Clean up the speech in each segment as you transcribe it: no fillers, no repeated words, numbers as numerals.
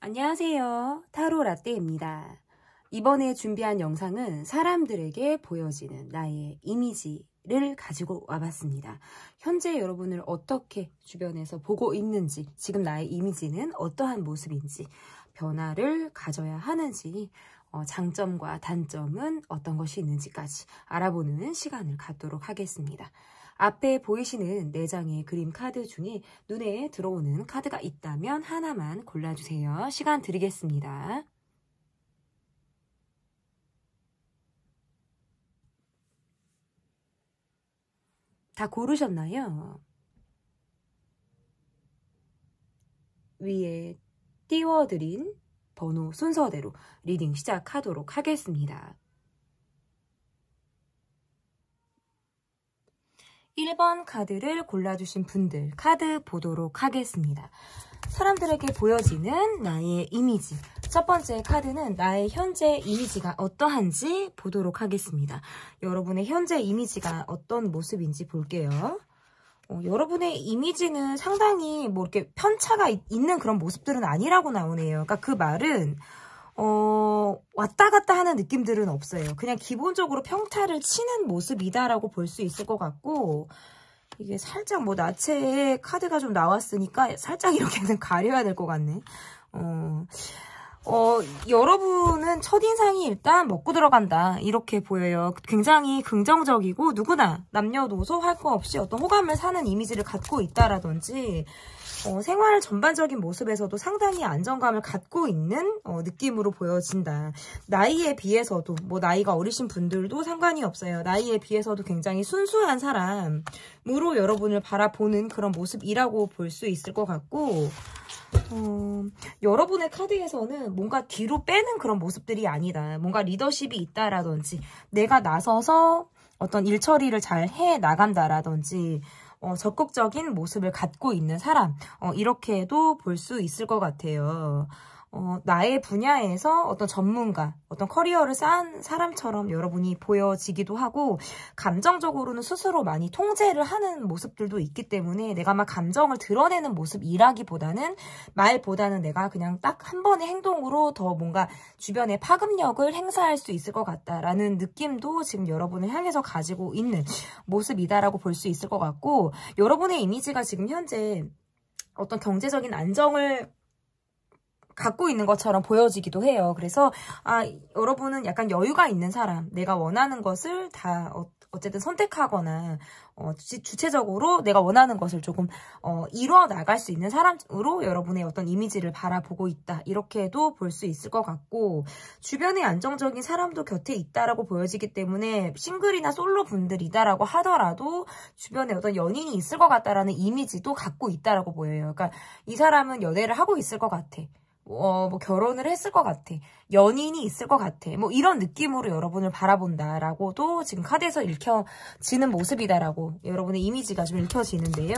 안녕하세요. 타로 라떼입니다. 이번에 준비한 영상은 사람들에게 보여지는 나의 이미지를 가지고 와봤습니다. 현재 여러분을 어떻게 주변에서 보고 있는지, 지금 나의 이미지는 어떠한 모습인지, 변화를 가져야 하는지, 장점과 단점은 어떤 것이 있는지까지 알아보는 시간을 갖도록 하겠습니다. 앞에 보이시는 4장의 그림 카드 중에 눈에 들어오는 카드가 있다면 하나만 골라주세요. 시간 드리겠습니다. 다 고르셨나요? 위에 띄워드린 번호 순서대로 리딩 시작하도록 하겠습니다. 1번 카드를 골라주신 분들 카드 보도록 하겠습니다. 사람들에게 보여지는 나의 이미지. 첫 번째 카드는 나의 현재 이미지가 어떠한지 보도록 하겠습니다. 여러분의 현재 이미지가 어떤 모습인지 볼게요. 여러분의 이미지는 상당히 뭐 이렇게 편차가 있는 그런 모습들은 아니라고 나오네요. 그러니까 그 말은 왔다 갔다 하는 느낌들은 없어요. 그냥 기본적으로 평타를 치는 모습이다라고 볼 수 있을 것 같고, 이게 살짝 뭐 나체에 카드가 좀 나왔으니까 살짝 이렇게는 가려야 될 것 같네. 여러분은 첫인상이 일단 먹고 들어간다 이렇게 보여요. 굉장히 긍정적이고 누구나 남녀노소 할 거 없이 어떤 호감을 사는 이미지를 갖고 있다라든지, 생활 전반적인 모습에서도 상당히 안정감을 갖고 있는 느낌으로 보여진다. 나이에 비해서도, 뭐 나이가 어리신 분들도 상관이 없어요. 나이에 비해서도 굉장히 순수한 사람으로 여러분을 바라보는 그런 모습이라고 볼 수 있을 것 같고, 여러분의 카드에서는 뭔가 뒤로 빼는 그런 모습들이 아니다. 뭔가 리더십이 있다라든지, 내가 나서서 어떤 일 처리를 잘 해 나간다라든지, 적극적인 모습을 갖고 있는 사람, 이렇게도 볼 수 있을 것 같아요. 나의 분야에서 어떤 전문가, 어떤 커리어를 쌓은 사람처럼 여러분이 보여지기도 하고, 감정적으로는 스스로 많이 통제를 하는 모습들도 있기 때문에 내가 막 감정을 드러내는 모습이라기보다는, 말보다는 내가 그냥 딱 한 번의 행동으로 더 뭔가 주변에 파급력을 행사할 수 있을 것 같다라는 느낌도 지금 여러분을 향해서 가지고 있는 모습이다라고 볼 수 있을 것 같고, 여러분의 이미지가 지금 현재 어떤 경제적인 안정을 갖고 있는 것처럼 보여지기도 해요. 그래서 여러분은 약간 여유가 있는 사람, 내가 원하는 것을 다 어쨌든 선택하거나 주체적으로 내가 원하는 것을 조금 이루어 나갈 수 있는 사람으로 여러분의 어떤 이미지를 바라보고 있다, 이렇게도 볼 수 있을 것 같고, 주변에 안정적인 사람도 곁에 있다라고 보여지기 때문에 싱글이나 솔로 분들이다라고 하더라도 주변에 어떤 연인이 있을 것 같다라는 이미지도 갖고 있다라고 보여요. 그러니까 이 사람은 연애를 하고 있을 것 같아, 뭐 결혼을 했을 것 같아, 연인이 있을 것 같아, 뭐 이런 느낌으로 여러분을 바라본다라고도 지금 카드에서 읽혀지는 모습이다라고 여러분의 이미지가 좀 읽혀지는데요.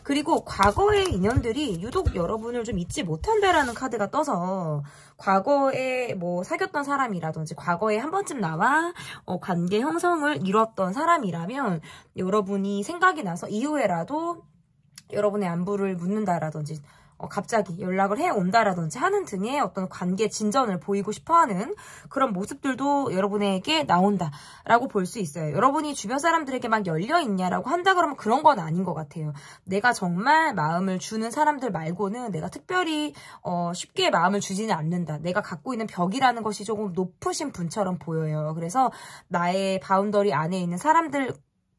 그리고 과거의 인연들이 유독 여러분을 좀 잊지 못한다라는 카드가 떠서, 과거에 뭐 사귀었던 사람이라든지 과거에 한 번쯤 나와 관계 형성을 이뤘던 사람이라면 여러분이 생각이 나서 이후에라도 여러분의 안부를 묻는다라든지, 갑자기 연락을 해온다라든지 하는 등의 어떤 관계 진전을 보이고 싶어하는 그런 모습들도 여러분에게 나온다라고 볼 수 있어요. 여러분이 주변 사람들에게 막 열려있냐라고 한다 그러면 그런 건 아닌 것 같아요. 내가 정말 마음을 주는 사람들 말고는 내가 특별히 쉽게 마음을 주지는 않는다. 내가 갖고 있는 벽이라는 것이 조금 높으신 분처럼 보여요. 그래서 나의 바운더리 안에 있는 사람들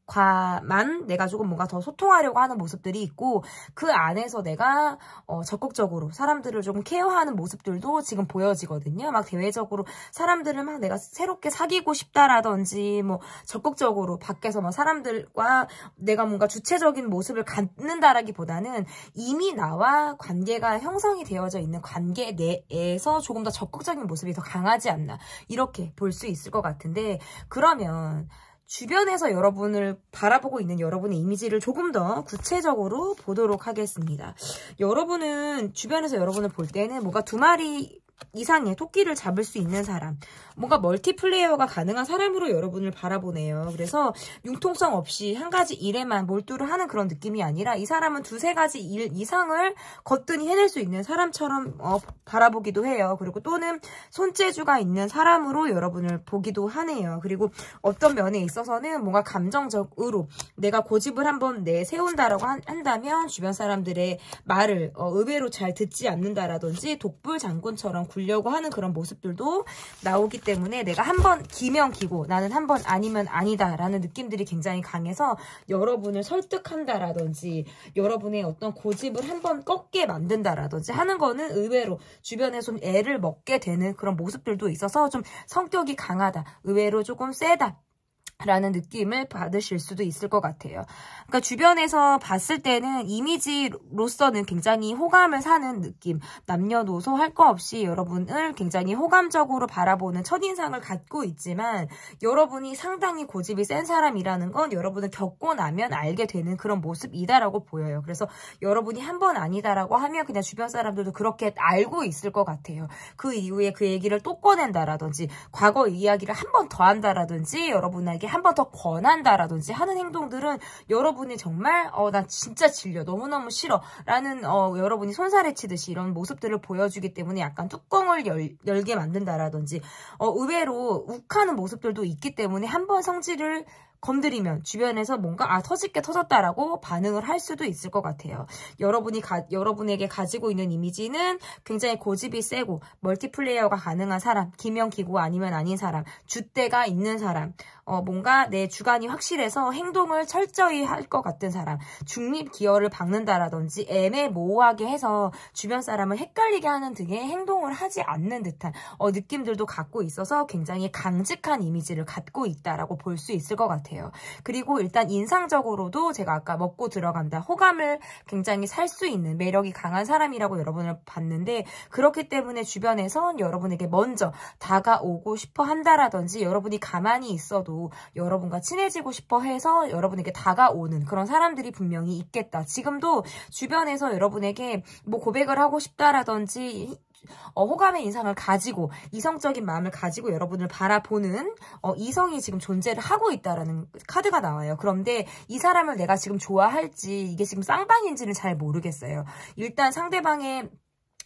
과만 내가 조금 뭔가 더 소통하려고 하는 모습들이 있고, 그 안에서 내가 적극적으로 사람들을 조금 케어하는 모습들도 지금 보여지거든요. 막 대외적으로 사람들을 막 내가 새롭게 사귀고 싶다라든지, 뭐 적극적으로 밖에서 막 사람들과 내가 뭔가 주체적인 모습을 갖는다라기보다는 이미 나와 관계가 형성이 되어져 있는 관계 내에서 조금 더 적극적인 모습이 더 강하지 않나, 이렇게 볼 수 있을 것 같은데, 그러면 주변에서 여러분을 바라보고 있는 여러분의 이미지를 조금 더 구체적으로 보도록 하겠습니다. 여러분은 주변에서 여러분을 볼 때는 뭔가 두 마리 이상의 토끼를 잡을 수 있는 사람, 뭔가 멀티플레이어가 가능한 사람으로 여러분을 바라보네요. 그래서 융통성 없이 한 가지 일에만 몰두를 하는 그런 느낌이 아니라 이 사람은 두세 가지 일 이상을 거뜬히 해낼 수 있는 사람처럼 바라보기도 해요. 그리고 또는 손재주가 있는 사람으로 여러분을 보기도 하네요. 그리고 어떤 면에 있어서는 뭔가 감정적으로 내가 고집을 한번 내세운다라고 한다면 주변 사람들의 말을 의외로 잘 듣지 않는다라든지 독불장군처럼 굴려고 하는 그런 모습들도 나오기 때문에 내가 한번 기면 기고 나는 한번 아니면 아니다 라는 느낌들이 굉장히 강해서 여러분을 설득한다라든지 여러분의 어떤 고집을 한번 꺾게 만든다라든지 하는 거는 의외로 주변에 좀 애를 먹게 되는 그런 모습들도 있어서 좀 성격이 강하다, 의외로 조금 세다 라는 느낌을 받으실 수도 있을 것 같아요. 그러니까 주변에서 봤을 때는 이미지로서는 굉장히 호감을 사는 느낌, 남녀노소 할 거 없이 여러분을 굉장히 호감적으로 바라보는 첫인상을 갖고 있지만 여러분이 상당히 고집이 센 사람이라는 건 여러분을 겪고 나면 알게 되는 그런 모습이다라고 보여요. 그래서 여러분이 한 번 아니다라고 하면 그냥 주변 사람들도 그렇게 알고 있을 것 같아요. 그 이후에 그 얘기를 또 꺼낸다라든지 과거 이야기를 한 번 더 한다라든지 여러분에게 한 번 더 권한다라든지 하는 행동들은 여러분이 정말 나 진짜 질려, 너무너무 싫어 라는 여러분이 손살에 치듯이 이런 모습들을 보여주기 때문에 약간 뚜껑을 열게 만든다라든지 의외로 욱하는 모습들도 있기 때문에 한 번 성질을 건드리면 주변에서 뭔가 터질게 터졌다라고 반응을 할 수도 있을 것 같아요. 여러분에게 가지고 있는 이미지는 굉장히 고집이 세고 멀티플레이어가 가능한 사람, 기명기고 아니면 아닌 사람, 줏대가 있는 사람, 뭔가 내 주관이 확실해서 행동을 철저히 할 것 같은 사람, 중립 기어를 박는다라든지 애매모호하게 해서 주변 사람을 헷갈리게 하는 등의 행동을 하지 않는 듯한 느낌들도 갖고 있어서 굉장히 강직한 이미지를 갖고 있다라고 볼 수 있을 것 같아요. 그리고 일단 인상적으로도 제가 아까 먹고 들어간다, 호감을 굉장히 살 수 있는 매력이 강한 사람이라고 여러분을 봤는데 그렇기 때문에 주변에선 여러분에게 먼저 다가오고 싶어 한다라든지 여러분이 가만히 있어도 여러분과 친해지고 싶어 해서 여러분에게 다가오는 그런 사람들이 분명히 있겠다. 지금도 주변에서 여러분에게 뭐 고백을 하고 싶다라든지 호감의 인상을 가지고 이성적인 마음을 가지고 여러분을 바라보는 이성이 지금 존재를 하고 있다라는 카드가 나와요. 그런데 이 사람을 내가 지금 좋아할지 이게 지금 쌍방인지는 잘 모르겠어요. 일단 상대방의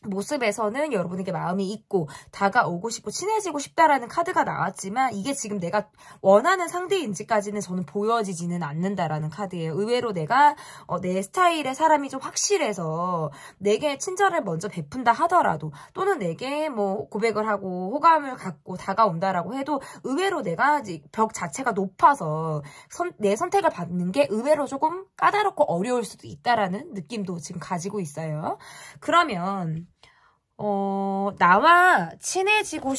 모습에서는 여러분에게 마음이 있고 다가오고 싶고 친해지고 싶다라는 카드가 나왔지만 이게 지금 내가 원하는 상대인지까지는 저는 보여지지는 않는다라는 카드예요. 의외로 내가 내 스타일의 사람이 좀 확실해서 내게 친절을 먼저 베푼다 하더라도 또는 내게 뭐 고백을 하고 호감을 갖고 다가온다라고 해도 의외로 내가 벽 자체가 높아서 내 선택을 받는 게 의외로 조금 까다롭고 어려울 수도 있다라는 느낌도 지금 가지고 있어요. 그러면 나랑 친해지고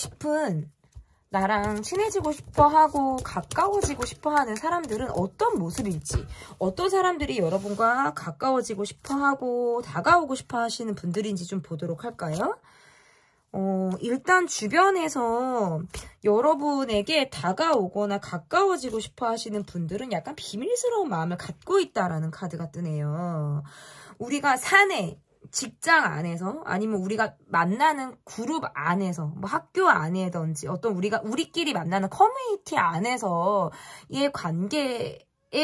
싶어 하고 가까워지고 싶어 하는 사람들은 어떤 모습일지, 어떤 사람들이 여러분과 가까워지고 싶어 하고 다가오고 싶어 하시는 분들인지 좀 보도록 할까요? 일단 주변에서 여러분에게 다가오거나 가까워지고 싶어 하시는 분들은 약간 비밀스러운 마음을 갖고 있다라는 카드가 뜨네요. 우리가 사내, 직장 안에서 아니면 우리가 만나는 그룹 안에서 뭐 학교 안에든지 어떤 우리끼리 만나는 커뮤니티 안에서의 관계의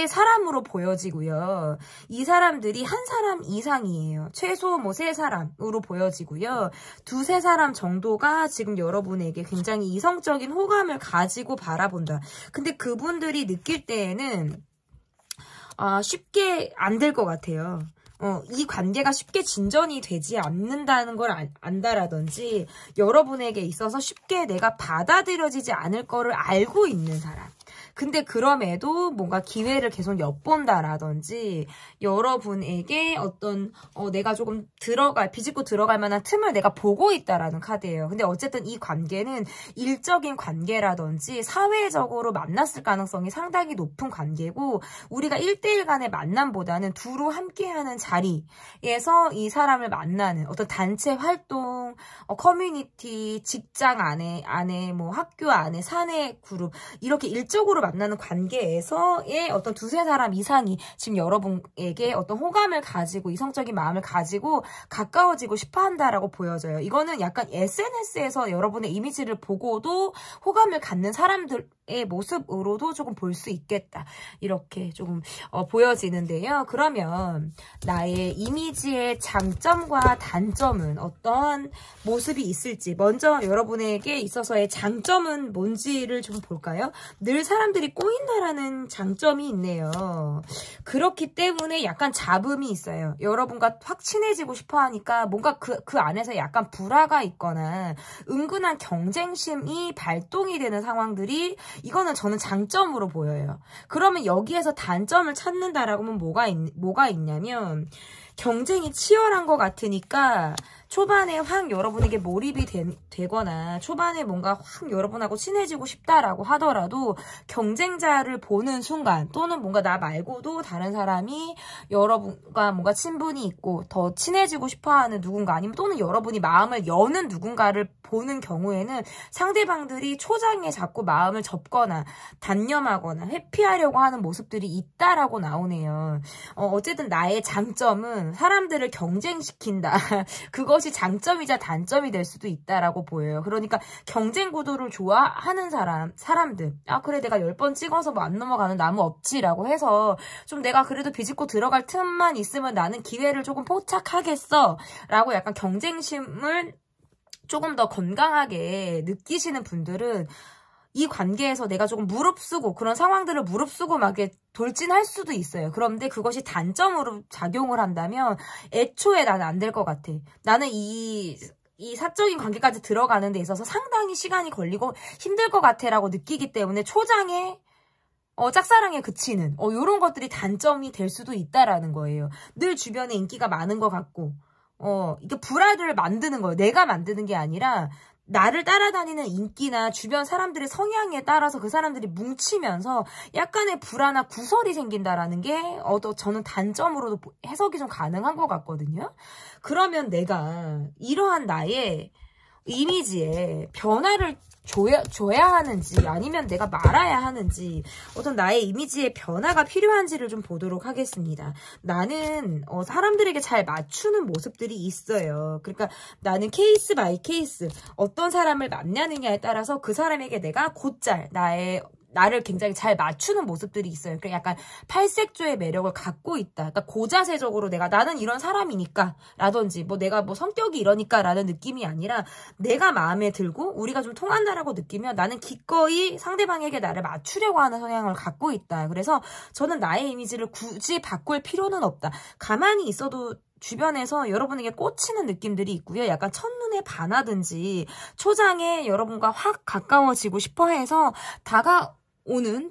사람으로 보여지고요. 이 사람들이 한 사람 이상이에요. 최소 뭐 3사람으로 보여지고요. 2-3사람 정도가 지금 여러분에게 굉장히 이성적인 호감을 가지고 바라본다. 근데 그분들이 느낄 때에는 쉽게 안 될 것 같아요. 이 관계가 쉽게 진전이 되지 않는다는 걸 안다라든지 여러분에게 있어서 쉽게 내가 받아들여지지 않을 거를 알고 있는 사람. 근데 그럼에도 뭔가 기회를 계속 엿본다라든지 여러분에게 어떤 내가 조금 비집고 들어갈 만한 틈을 내가 보고 있다라는 카드예요. 근데 어쨌든 이 관계는 일적인 관계라든지 사회적으로 만났을 가능성이 상당히 높은 관계고 우리가 1대1 간의 만남보다는 두루 함께하는 자리에서 이 사람을 만나는 어떤 단체 활동, 커뮤니티, 직장 안에 뭐 학교 안에 사내 그룹 이렇게 일적으로 만나는 관계에서의 어떤 두세 사람 이상이 지금 여러분에게 어떤 호감을 가지고 이성적인 마음을 가지고 가까워지고 싶어 한다라고 보여져요. 이거는 약간 SNS에서 여러분의 이미지를 보고도 호감을 갖는 사람들의 모습으로도 조금 볼 수 있겠다. 이렇게 조금 보여지는데요. 그러면 나의 이미지의 장점과 단점은 어떤 모습이 있을지 먼저 여러분에게 있어서의 장점은 뭔지를 좀 볼까요? 늘 사람들이 꼬인다라는 장점이 있네요. 그렇기 때문에 약간 잡음이 있어요. 여러분과 확 친해지고 싶어 하니까 뭔가 그 안에서 약간 불화가 있거나 은근한 경쟁심이 발동이 되는 상황들이 이거는 저는 장점으로 보여요. 그러면 여기에서 단점을 찾는다라고 하면 뭐가 있냐면 경쟁이 치열한 것 같으니까 초반에 확 여러분에게 몰입이 되거나 초반에 뭔가 확 여러분하고 친해지고 싶다라고 하더라도 경쟁자를 보는 순간 또는 뭔가 나 말고도 다른 사람이 여러분과 뭔가 친분이 있고 더 친해지고 싶어하는 누군가 아니면 또는 여러분이 마음을 여는 누군가를 보는 경우에는 상대방들이 초장에 자꾸 마음을 접거나 단념하거나 회피하려고 하는 모습들이 있다라고 나오네요. 어쨌든 나의 장점은 사람들을 경쟁시킨다. 그것이 장점이자 단점이 될 수도 있다라고 보여요. 그러니까 경쟁 구도를 좋아하는 사람들. 아 그래 내가 10번 찍어서 뭐 안 넘어가는 나무 없지라고 해서 좀 내가 그래도 비집고 들어갈 틈만 있으면 나는 기회를 조금 포착하겠어. 라고 약간 경쟁심을 조금 더 건강하게 느끼시는 분들은 이 관계에서 내가 조금 무릅쓰고 그런 상황들을 무릅쓰고 막 이렇게 돌진할 수도 있어요. 그런데 그것이 단점으로 작용을 한다면 애초에 나는 안 될 것 같아. 나는 이 사적인 관계까지 들어가는 데 있어서 상당히 시간이 걸리고 힘들 것 같아 라고 느끼기 때문에 초장에 짝사랑에 그치는 요런 것들이 단점이 될 수도 있다라는 거예요. 늘 주변에 인기가 많은 것 같고 이게 불화를 만드는 거예요. 내가 만드는 게 아니라 나를 따라다니는 인기나 주변 사람들의 성향에 따라서 그 사람들이 뭉치면서 약간의 불안한 구설이 생긴다라는 게 저는 단점으로도 해석이 좀 가능한 것 같거든요. 그러면 내가 이러한 나의 이미지에 변화를 줘야 하는지 아니면 내가 말아야 하는지 어떤 나의 이미지의 변화가 필요한지를 좀 보도록 하겠습니다. 나는 사람들에게 잘 맞추는 모습들이 있어요. 그러니까 나는 케이스 바이 케이스 어떤 사람을 만나느냐에 따라서 그 사람에게 내가 곧잘 나를 굉장히 잘 맞추는 모습들이 있어요. 그러니까 약간 팔색조의 매력을 갖고 있다. 그러니까 고자세적으로 나는 이런 사람이니까 라든지 내가 성격이 이러니까 라는 느낌이 아니라 내가 마음에 들고 우리가 좀 통한다라고 느끼면 나는 기꺼이 상대방에게 나를 맞추려고 하는 성향을 갖고 있다. 그래서 저는 나의 이미지를 굳이 바꿀 필요는 없다. 가만히 있어도 주변에서 여러분에게 꽂히는 느낌들이 있고요. 약간 첫눈에 반하든지 초장에 여러분과 확 가까워지고 싶어해서 다가오는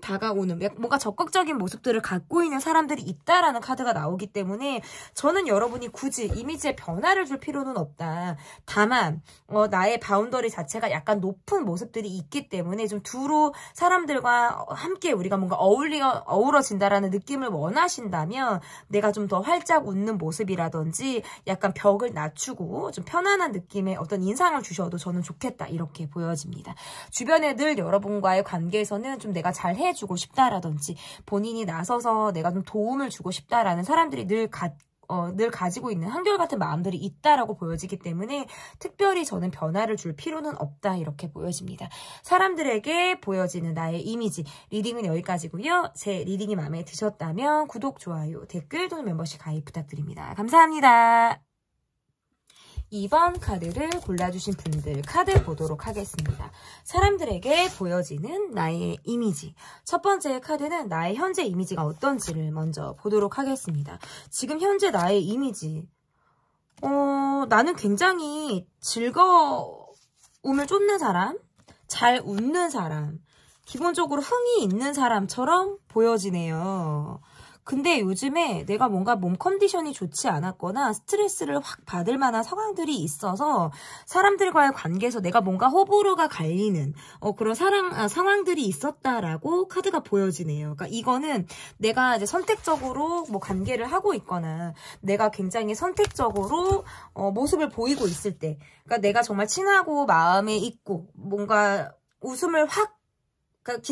뭔가 적극적인 모습들을 갖고 있는 사람들이 있다라는 카드가 나오기 때문에 저는 여러분이 굳이 이미지에 변화를 줄 필요는 없다. 다만 나의 바운더리 자체가 약간 높은 모습들이 있기 때문에 좀 두루 사람들과 함께 우리가 뭔가 어우러진다라는 느낌을 원하신다면 내가 좀 더 활짝 웃는 모습이라든지 약간 벽을 낮추고 좀 편안한 느낌의 어떤 인상을 주셔도 저는 좋겠다. 이렇게 보여집니다. 주변에 늘 여러분과의 관계에서는 좀 내가 잘 해주고 싶다라든지 본인이 나서서 내가 좀 도움을 주고 싶다라는 사람들이 늘 가지고 있는 한결같은 마음들이 있다라고 보여지기 때문에 특별히 저는 변화를 줄 필요는 없다 이렇게 보여집니다. 사람들에게 보여지는 나의 이미지 리딩은 여기까지고요. 제 리딩이 마음에 드셨다면 구독, 좋아요, 댓글 또는 멤버십 가입 부탁드립니다. 감사합니다. 2번 카드를 골라주신 분들 카드 보도록 하겠습니다. 사람들에게 보여지는 나의 이미지. 첫 번째 카드는 나의 현재 이미지가 어떤지를 먼저 보도록 하겠습니다. 지금 현재 나의 이미지. 나는 굉장히 즐거움을 쫓는 사람, 잘 웃는 사람, 기본적으로 흥이 있는 사람처럼 보여지네요. 근데 요즘에 내가 뭔가 몸 컨디션이 좋지 않았거나 스트레스를 확 받을 만한 상황들이 있어서 사람들과의 관계에서 내가 뭔가 호불호가 갈리는 그런 상황들이 있었다라고 카드가 보여지네요. 그러니까 이거는 내가 이제 선택적으로 관계를 하고 있거나 내가 굉장히 선택적으로 모습을 보이고 있을 때 그러니까 내가 정말 친하고 마음에 있고 뭔가 웃음을 그러니까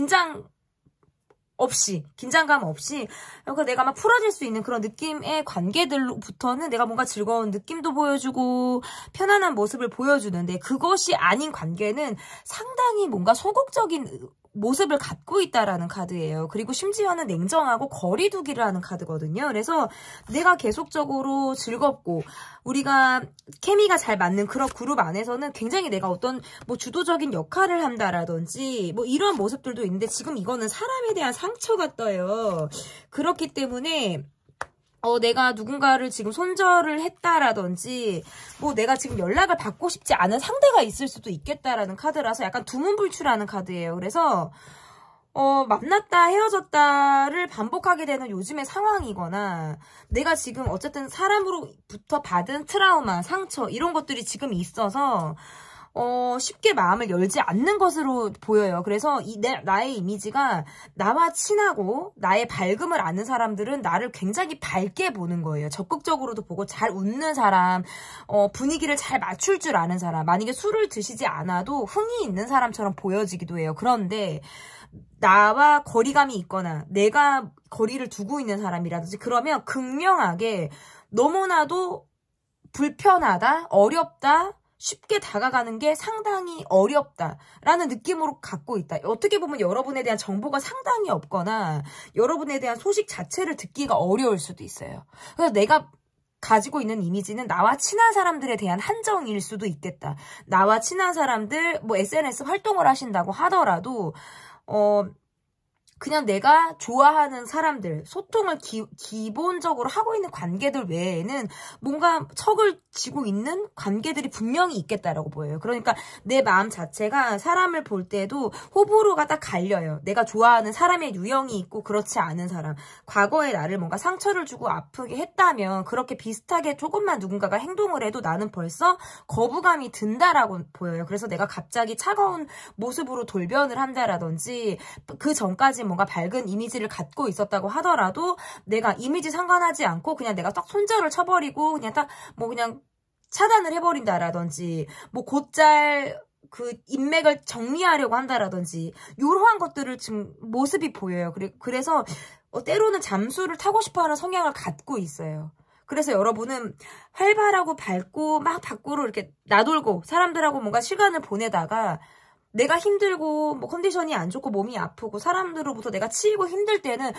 없이, 긴장감 없이, 그러니까 내가 막 풀어질 수 있는 그런 느낌의 관계들로부터는 내가 뭔가 즐거운 느낌도 보여주고 편안한 모습을 보여주는데, 그것이 아닌 관계는 상당히 뭔가 소극적인 모습을 갖고 있다라는 카드예요. 그리고 심지어는 냉정하고 거리두기를 하는 카드거든요. 그래서 내가 계속적으로 즐겁고 우리가 케미가 잘 맞는 그런 그룹 안에서는 굉장히 내가 어떤 뭐 주도적인 역할을 한다라든지 뭐 이런 모습들도 있는데, 지금 이거는 사람에 대한 상처가 떠요. 그렇기 때문에 내가 누군가를 지금 손절을 했다라든지, 뭐 내가 지금 연락을 받고 싶지 않은 상대가 있을 수도 있겠다라는 카드라서 약간 두문불출하는 카드예요. 그래서, 만났다 헤어졌다를 반복하게 되는 요즘의 상황이거나, 내가 지금 어쨌든 사람으로부터 받은 트라우마, 상처, 이런 것들이 지금 있어서, 쉽게 마음을 열지 않는 것으로 보여요. 그래서 나의 이미지가, 나와 친하고 나의 밝음을 아는 사람들은 나를 굉장히 밝게 보는 거예요. 적극적으로도 보고 잘 웃는 사람, 분위기를 잘 맞출 줄 아는 사람, 만약에 술을 드시지 않아도 흥이 있는 사람처럼 보여지기도 해요. 그런데 나와 거리감이 있거나 내가 거리를 두고 있는 사람이라든지 그러면 극명하게 너무나도 불편하다, 어렵다, 쉽게 다가가는 게 상당히 어렵다라는 느낌으로 갖고 있다. 어떻게 보면 여러분에 대한 정보가 상당히 없거나 여러분에 대한 소식 자체를 듣기가 어려울 수도 있어요. 그래서 내가 가지고 있는 이미지는 나와 친한 사람들에 대한 한정일 수도 있겠다. 나와 친한 사람들, 뭐 SNS 활동을 하신다고 하더라도 그냥 내가 좋아하는 사람들, 소통을 기본적으로 하고 있는 관계들 외에는 뭔가 척을 지고 있는 관계들이 분명히 있겠다라고 보여요. 그러니까 내 마음 자체가 사람을 볼 때도 호불호가 딱 갈려요. 내가 좋아하는 사람의 유형이 있고 그렇지 않은 사람. 과거에 나를 뭔가 상처를 주고 아프게 했다면 그렇게 비슷하게 조금만 누군가가 행동을 해도 나는 벌써 거부감이 든다라고 보여요. 그래서 내가 갑자기 차가운 모습으로 돌변을 한다라든지 그 전까지 뭔가 밝은 이미지를 갖고 있었다고 하더라도 내가 이미지 상관하지 않고 그냥 내가 딱 손절을 쳐버리고 그냥 딱 뭐 그냥 차단을 해버린다라든지 뭐 곧잘 그 인맥을 정리하려고 한다라든지 이러한 것들을 지금 모습이 보여요. 그래서 때로는 잠수를 타고 싶어하는 성향을 갖고 있어요. 그래서 여러분은 활발하고 밝고 막 밖으로 이렇게 나돌고 사람들하고 뭔가 시간을 보내다가 내가 힘들고 뭐 컨디션이 안 좋고 몸이 아프고 사람들로부터 내가 치이고 힘들 때는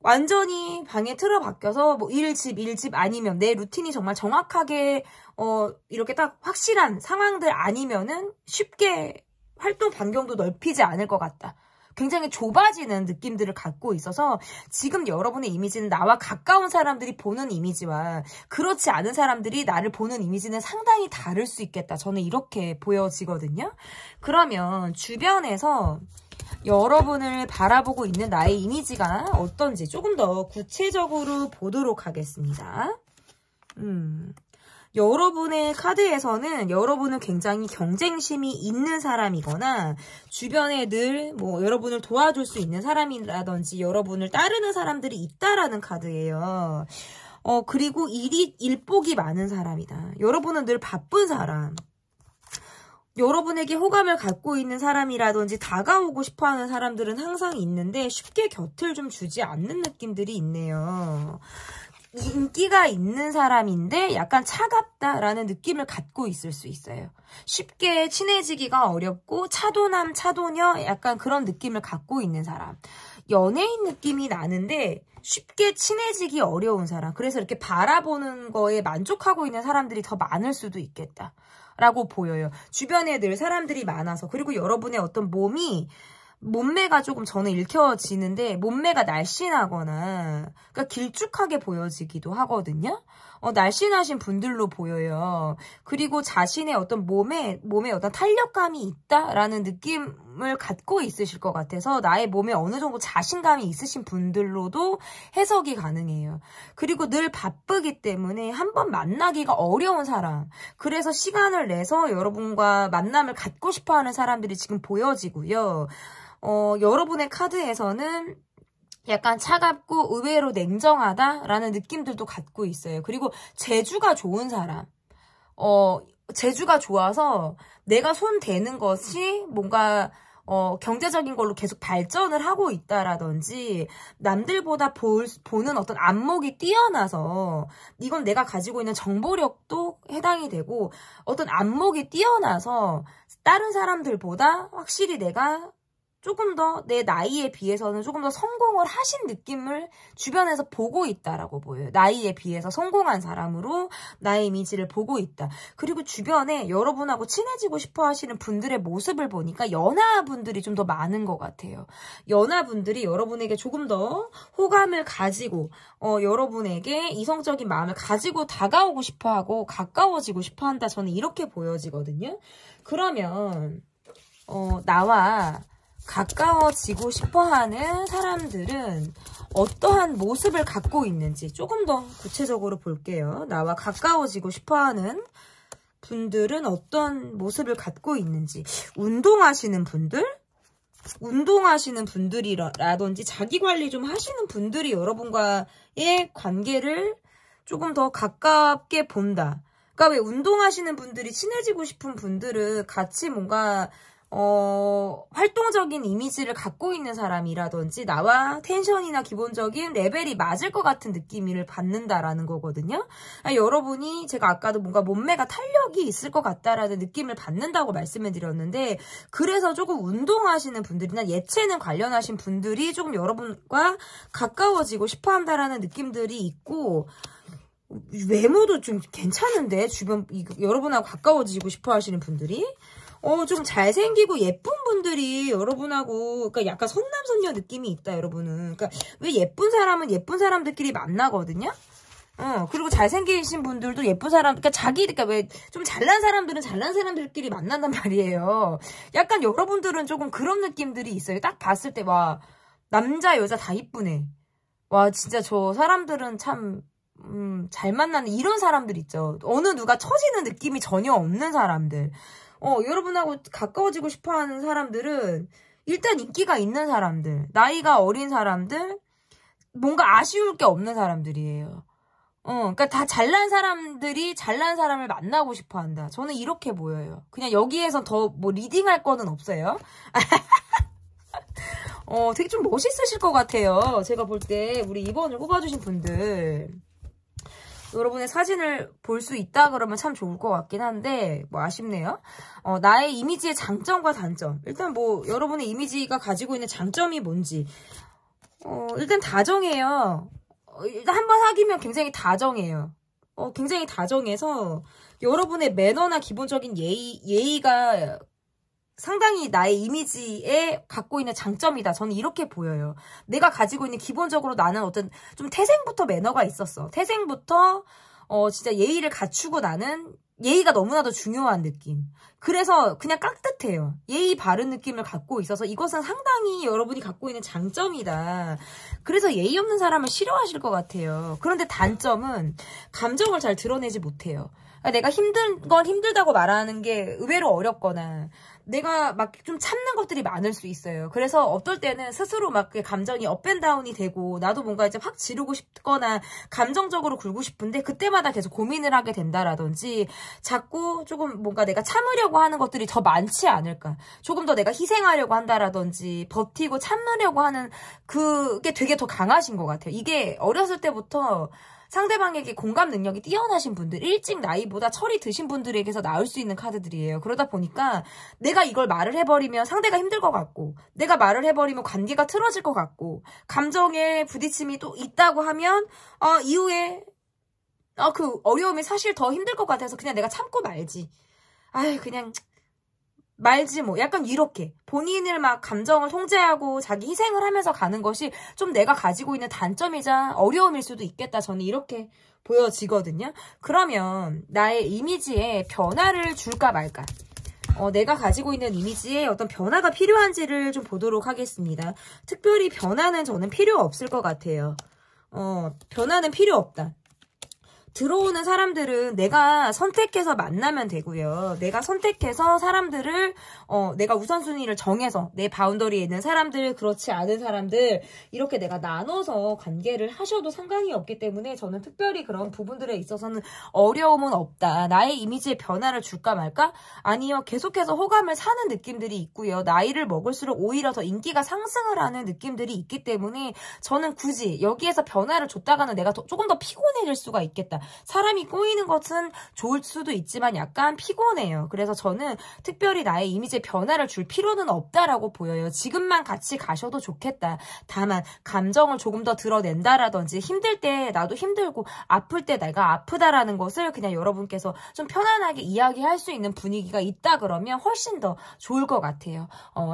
완전히 방에 틀어박혀서 뭐 일집 아니면 내 루틴이 정말 정확하게 이렇게 딱 확실한 상황들 아니면은 쉽게 활동 반경도 넓히지 않을 것 같다. 굉장히 좁아지는 느낌들을 갖고 있어서 지금 여러분의 이미지는 나와 가까운 사람들이 보는 이미지와 그렇지 않은 사람들이 나를 보는 이미지는 상당히 다를 수 있겠다. 저는 이렇게 보여지거든요. 그러면 주변에서 여러분을 바라보고 있는 나의 이미지가 어떤지 조금 더 구체적으로 보도록 하겠습니다. 여러분의 카드에서는 여러분은 굉장히 경쟁심이 있는 사람이거나 주변에 늘 뭐 여러분을 도와줄 수 있는 사람이라든지 여러분을 따르는 사람들이 있다라는 카드예요. 그리고 일복이 많은 사람이다. 여러분은 늘 바쁜 사람. 여러분에게 호감을 갖고 있는 사람이라든지 다가오고 싶어하는 사람들은 항상 있는데 쉽게 곁을 좀 주지 않는 느낌들이 있네요. 인기가 있는 사람인데 약간 차갑다라는 느낌을 갖고 있을 수 있어요. 쉽게 친해지기가 어렵고 차도남, 차도녀 약간 그런 느낌을 갖고 있는 사람. 연예인 느낌이 나는데 쉽게 친해지기 어려운 사람. 그래서 이렇게 바라보는 거에 만족하고 있는 사람들이 더 많을 수도 있겠다. 라고 보여요. 주변에 늘 사람들이 많아서. 그리고 여러분의 어떤 몸매가 조금 저는 읽혀지는데 몸매가 날씬하거나 그러니까 길쭉하게 보여지기도 하거든요. 날씬하신 분들로 보여요. 그리고 자신의 어떤 몸에 어떤 탄력감이 있다라는 느낌을 갖고 있으실 것 같아서 나의 몸에 어느 정도 자신감이 있으신 분들로도 해석이 가능해요. 그리고 늘 바쁘기 때문에 한번 만나기가 어려운 사람. 그래서 시간을 내서 여러분과 만남을 갖고 싶어하는 사람들이 지금 보여지고요. 여러분의 카드에서는 약간 차갑고 의외로 냉정하다라는 느낌들도 갖고 있어요. 그리고 재주가 좋은 사람. 재주가 좋아서 내가 손 대는 것이 뭔가 경제적인 걸로 계속 발전을 하고 있다라든지 남들보다 보는 어떤 안목이 뛰어나서 이건 내가 가지고 있는 정보력도 해당이 되고 어떤 안목이 뛰어나서 다른 사람들보다 확실히 내가 조금 더 내 나이에 비해서는 조금 더 성공을 하신 느낌을 주변에서 보고 있다라고 보여요. 나이에 비해서 성공한 사람으로 나의 이미지를 보고 있다. 그리고 주변에 여러분하고 친해지고 싶어 하시는 분들의 모습을 보니까 연하분들이 좀 더 많은 것 같아요. 연하분들이 여러분에게 조금 더 호감을 가지고 여러분에게 이성적인 마음을 가지고 다가오고 싶어 하고 가까워지고 싶어 한다. 저는 이렇게 보여지거든요. 그러면 나와 가까워지고 싶어하는 사람들은 어떠한 모습을 갖고 있는지 조금 더 구체적으로 볼게요. 나와 가까워지고 싶어하는 분들은 어떤 모습을 갖고 있는지. 운동하시는 분들? 운동하시는 분들이라든지 자기관리 좀 하시는 분들이 여러분과의 관계를 조금 더 가깝게 본다. 그러니까 왜 운동하시는 분들이 친해지고 싶은 분들은 같이 뭔가 활동적인 이미지를 갖고 있는 사람이라든지 나와 텐션이나 기본적인 레벨이 맞을 것 같은 느낌을 받는다라는 거거든요. 여러분이 제가 아까도 뭔가 몸매가 탄력이 있을 것 같다라는 느낌을 받는다고 말씀을 드렸는데 그래서 조금 운동하시는 분들이나 예체능 관련하신 분들이 조금 여러분과 가까워지고 싶어 한다라는 느낌들이 있고 외모도 좀 괜찮은데 주변 여러분하고 가까워지고 싶어 하시는 분들이 좀 잘생기고 예쁜 분들이 여러분하고, 그러니까 약간 선남선녀 느낌이 있다, 여러분은. 그러니까 왜 예쁜 사람은 예쁜 사람들끼리 만나거든요? 그리고 잘생기신 분들도 예쁜 사람, 그러니까 왜 좀 잘난 사람들은 잘난 사람들끼리 만난단 말이에요. 약간 여러분들은 조금 그런 느낌들이 있어요. 딱 봤을 때, 와, 남자, 여자 다 이쁘네. 와, 진짜 저 사람들은 참, 잘 만나는 이런 사람들 있죠. 어느 누가 처지는 느낌이 전혀 없는 사람들. 여러분하고 가까워지고 싶어하는 사람들은 일단 인기가 있는 사람들, 나이가 어린 사람들, 뭔가 아쉬울 게 없는 사람들이에요. 그러니까 다 잘난 사람들이 잘난 사람을 만나고 싶어한다. 저는 이렇게 보여요. 그냥 여기에서 더 뭐 리딩할 거는 없어요. 되게 좀 멋있으실 것 같아요. 제가 볼 때 우리 2번을 꼽아주신 분들. 여러분의 사진을 볼 수 있다 그러면 참 좋을 것 같긴 한데 뭐 아쉽네요. 나의 이미지의 장점과 단점. 일단 뭐 여러분의 이미지가 가지고 있는 장점이 뭔지 일단 다정해요. 일단 한번 사귀면 굉장히 다정해요. 굉장히 다정해서 여러분의 매너나 기본적인 예의가 상당히 나의 이미지에 갖고 있는 장점이다. 저는 이렇게 보여요. 내가 가지고 있는 기본적으로 나는 어떤 좀 태생부터 매너가 있었어. 태생부터 진짜 예의를 갖추고 나는 예의가 너무나도 중요한 느낌. 그래서 그냥 깍듯해요. 예의 바른 느낌을 갖고 있어서 이것은 상당히 여러분이 갖고 있는 장점이다. 그래서 예의 없는 사람을 싫어하실 것 같아요. 그런데 단점은 감정을 잘 드러내지 못해요. 내가 힘든 건 힘들다고 말하는 게 의외로 어렵거나 내가 막 좀 참는 것들이 많을 수 있어요. 그래서 어떨 때는 스스로 막 감정이 업앤다운이 되고 나도 뭔가 이제 확 지르고 싶거나 감정적으로 굴고 싶은데 그때마다 계속 고민을 하게 된다라든지 자꾸 조금 뭔가 내가 참으려고 하는 것들이 더 많지 않을까. 조금 더 내가 희생하려고 한다라든지 버티고 참으려고 하는 그게 되게 더 강하신 것 같아요. 이게 어렸을 때부터 상대방에게 공감 능력이 뛰어나신 분들, 일찍 나이보다 철이 드신 분들에게서 나올 수 있는 카드들이에요. 그러다 보니까 내가 이걸 말을 해버리면 상대가 힘들 것 같고 내가 말을 해버리면 관계가 틀어질 것 같고 감정에 부딪힘이 또 있다고 하면 이후에 그 어려움이 사실 더 힘들 것 같아서 그냥 내가 참고 말지. 그냥 말지 뭐 약간 이렇게 본인을 막 감정을 통제하고 자기 희생을 하면서 가는 것이 좀 내가 가지고 있는 단점이자 어려움일 수도 있겠다. 저는 이렇게 보여지거든요. 그러면 나의 이미지에 변화를 줄까 말까? 내가 가지고 있는 이미지에 어떤 변화가 필요한지를 좀 보도록 하겠습니다. 특별히 변화는 저는 필요 없을 것 같아요. 변화는 필요 없다. 들어오는 사람들은 내가 선택해서 만나면 되고요. 내가 선택해서 사람들을 내가 우선순위를 정해서 내 바운더리에 있는 사람들, 그렇지 않은 사람들 이렇게 내가 나눠서 관계를 하셔도 상관이 없기 때문에 저는 특별히 그런 부분들에 있어서는 어려움은 없다. 나의 이미지에 변화를 줄까 말까? 아니요. 계속해서 호감을 사는 느낌들이 있고요. 나이를 먹을수록 오히려 더 인기가 상승을 하는 느낌들이 있기 때문에 저는 굳이 여기에서 변화를 줬다가는 내가 조금 더 피곤해질 수가 있겠다. 사람이 꼬이는 것은 좋을 수도 있지만 약간 피곤해요. 그래서 저는 특별히 나의 이미지에 변화를 줄 필요는 없다라고 보여요. 지금만 같이 가셔도 좋겠다. 다만 감정을 조금 더 드러낸다라든지 힘들 때 나도 힘들고 아플 때 내가 아프다라는 것을 그냥 여러분께서 좀 편안하게 이야기할 수 있는 분위기가 있다 그러면 훨씬 더 좋을 것 같아요.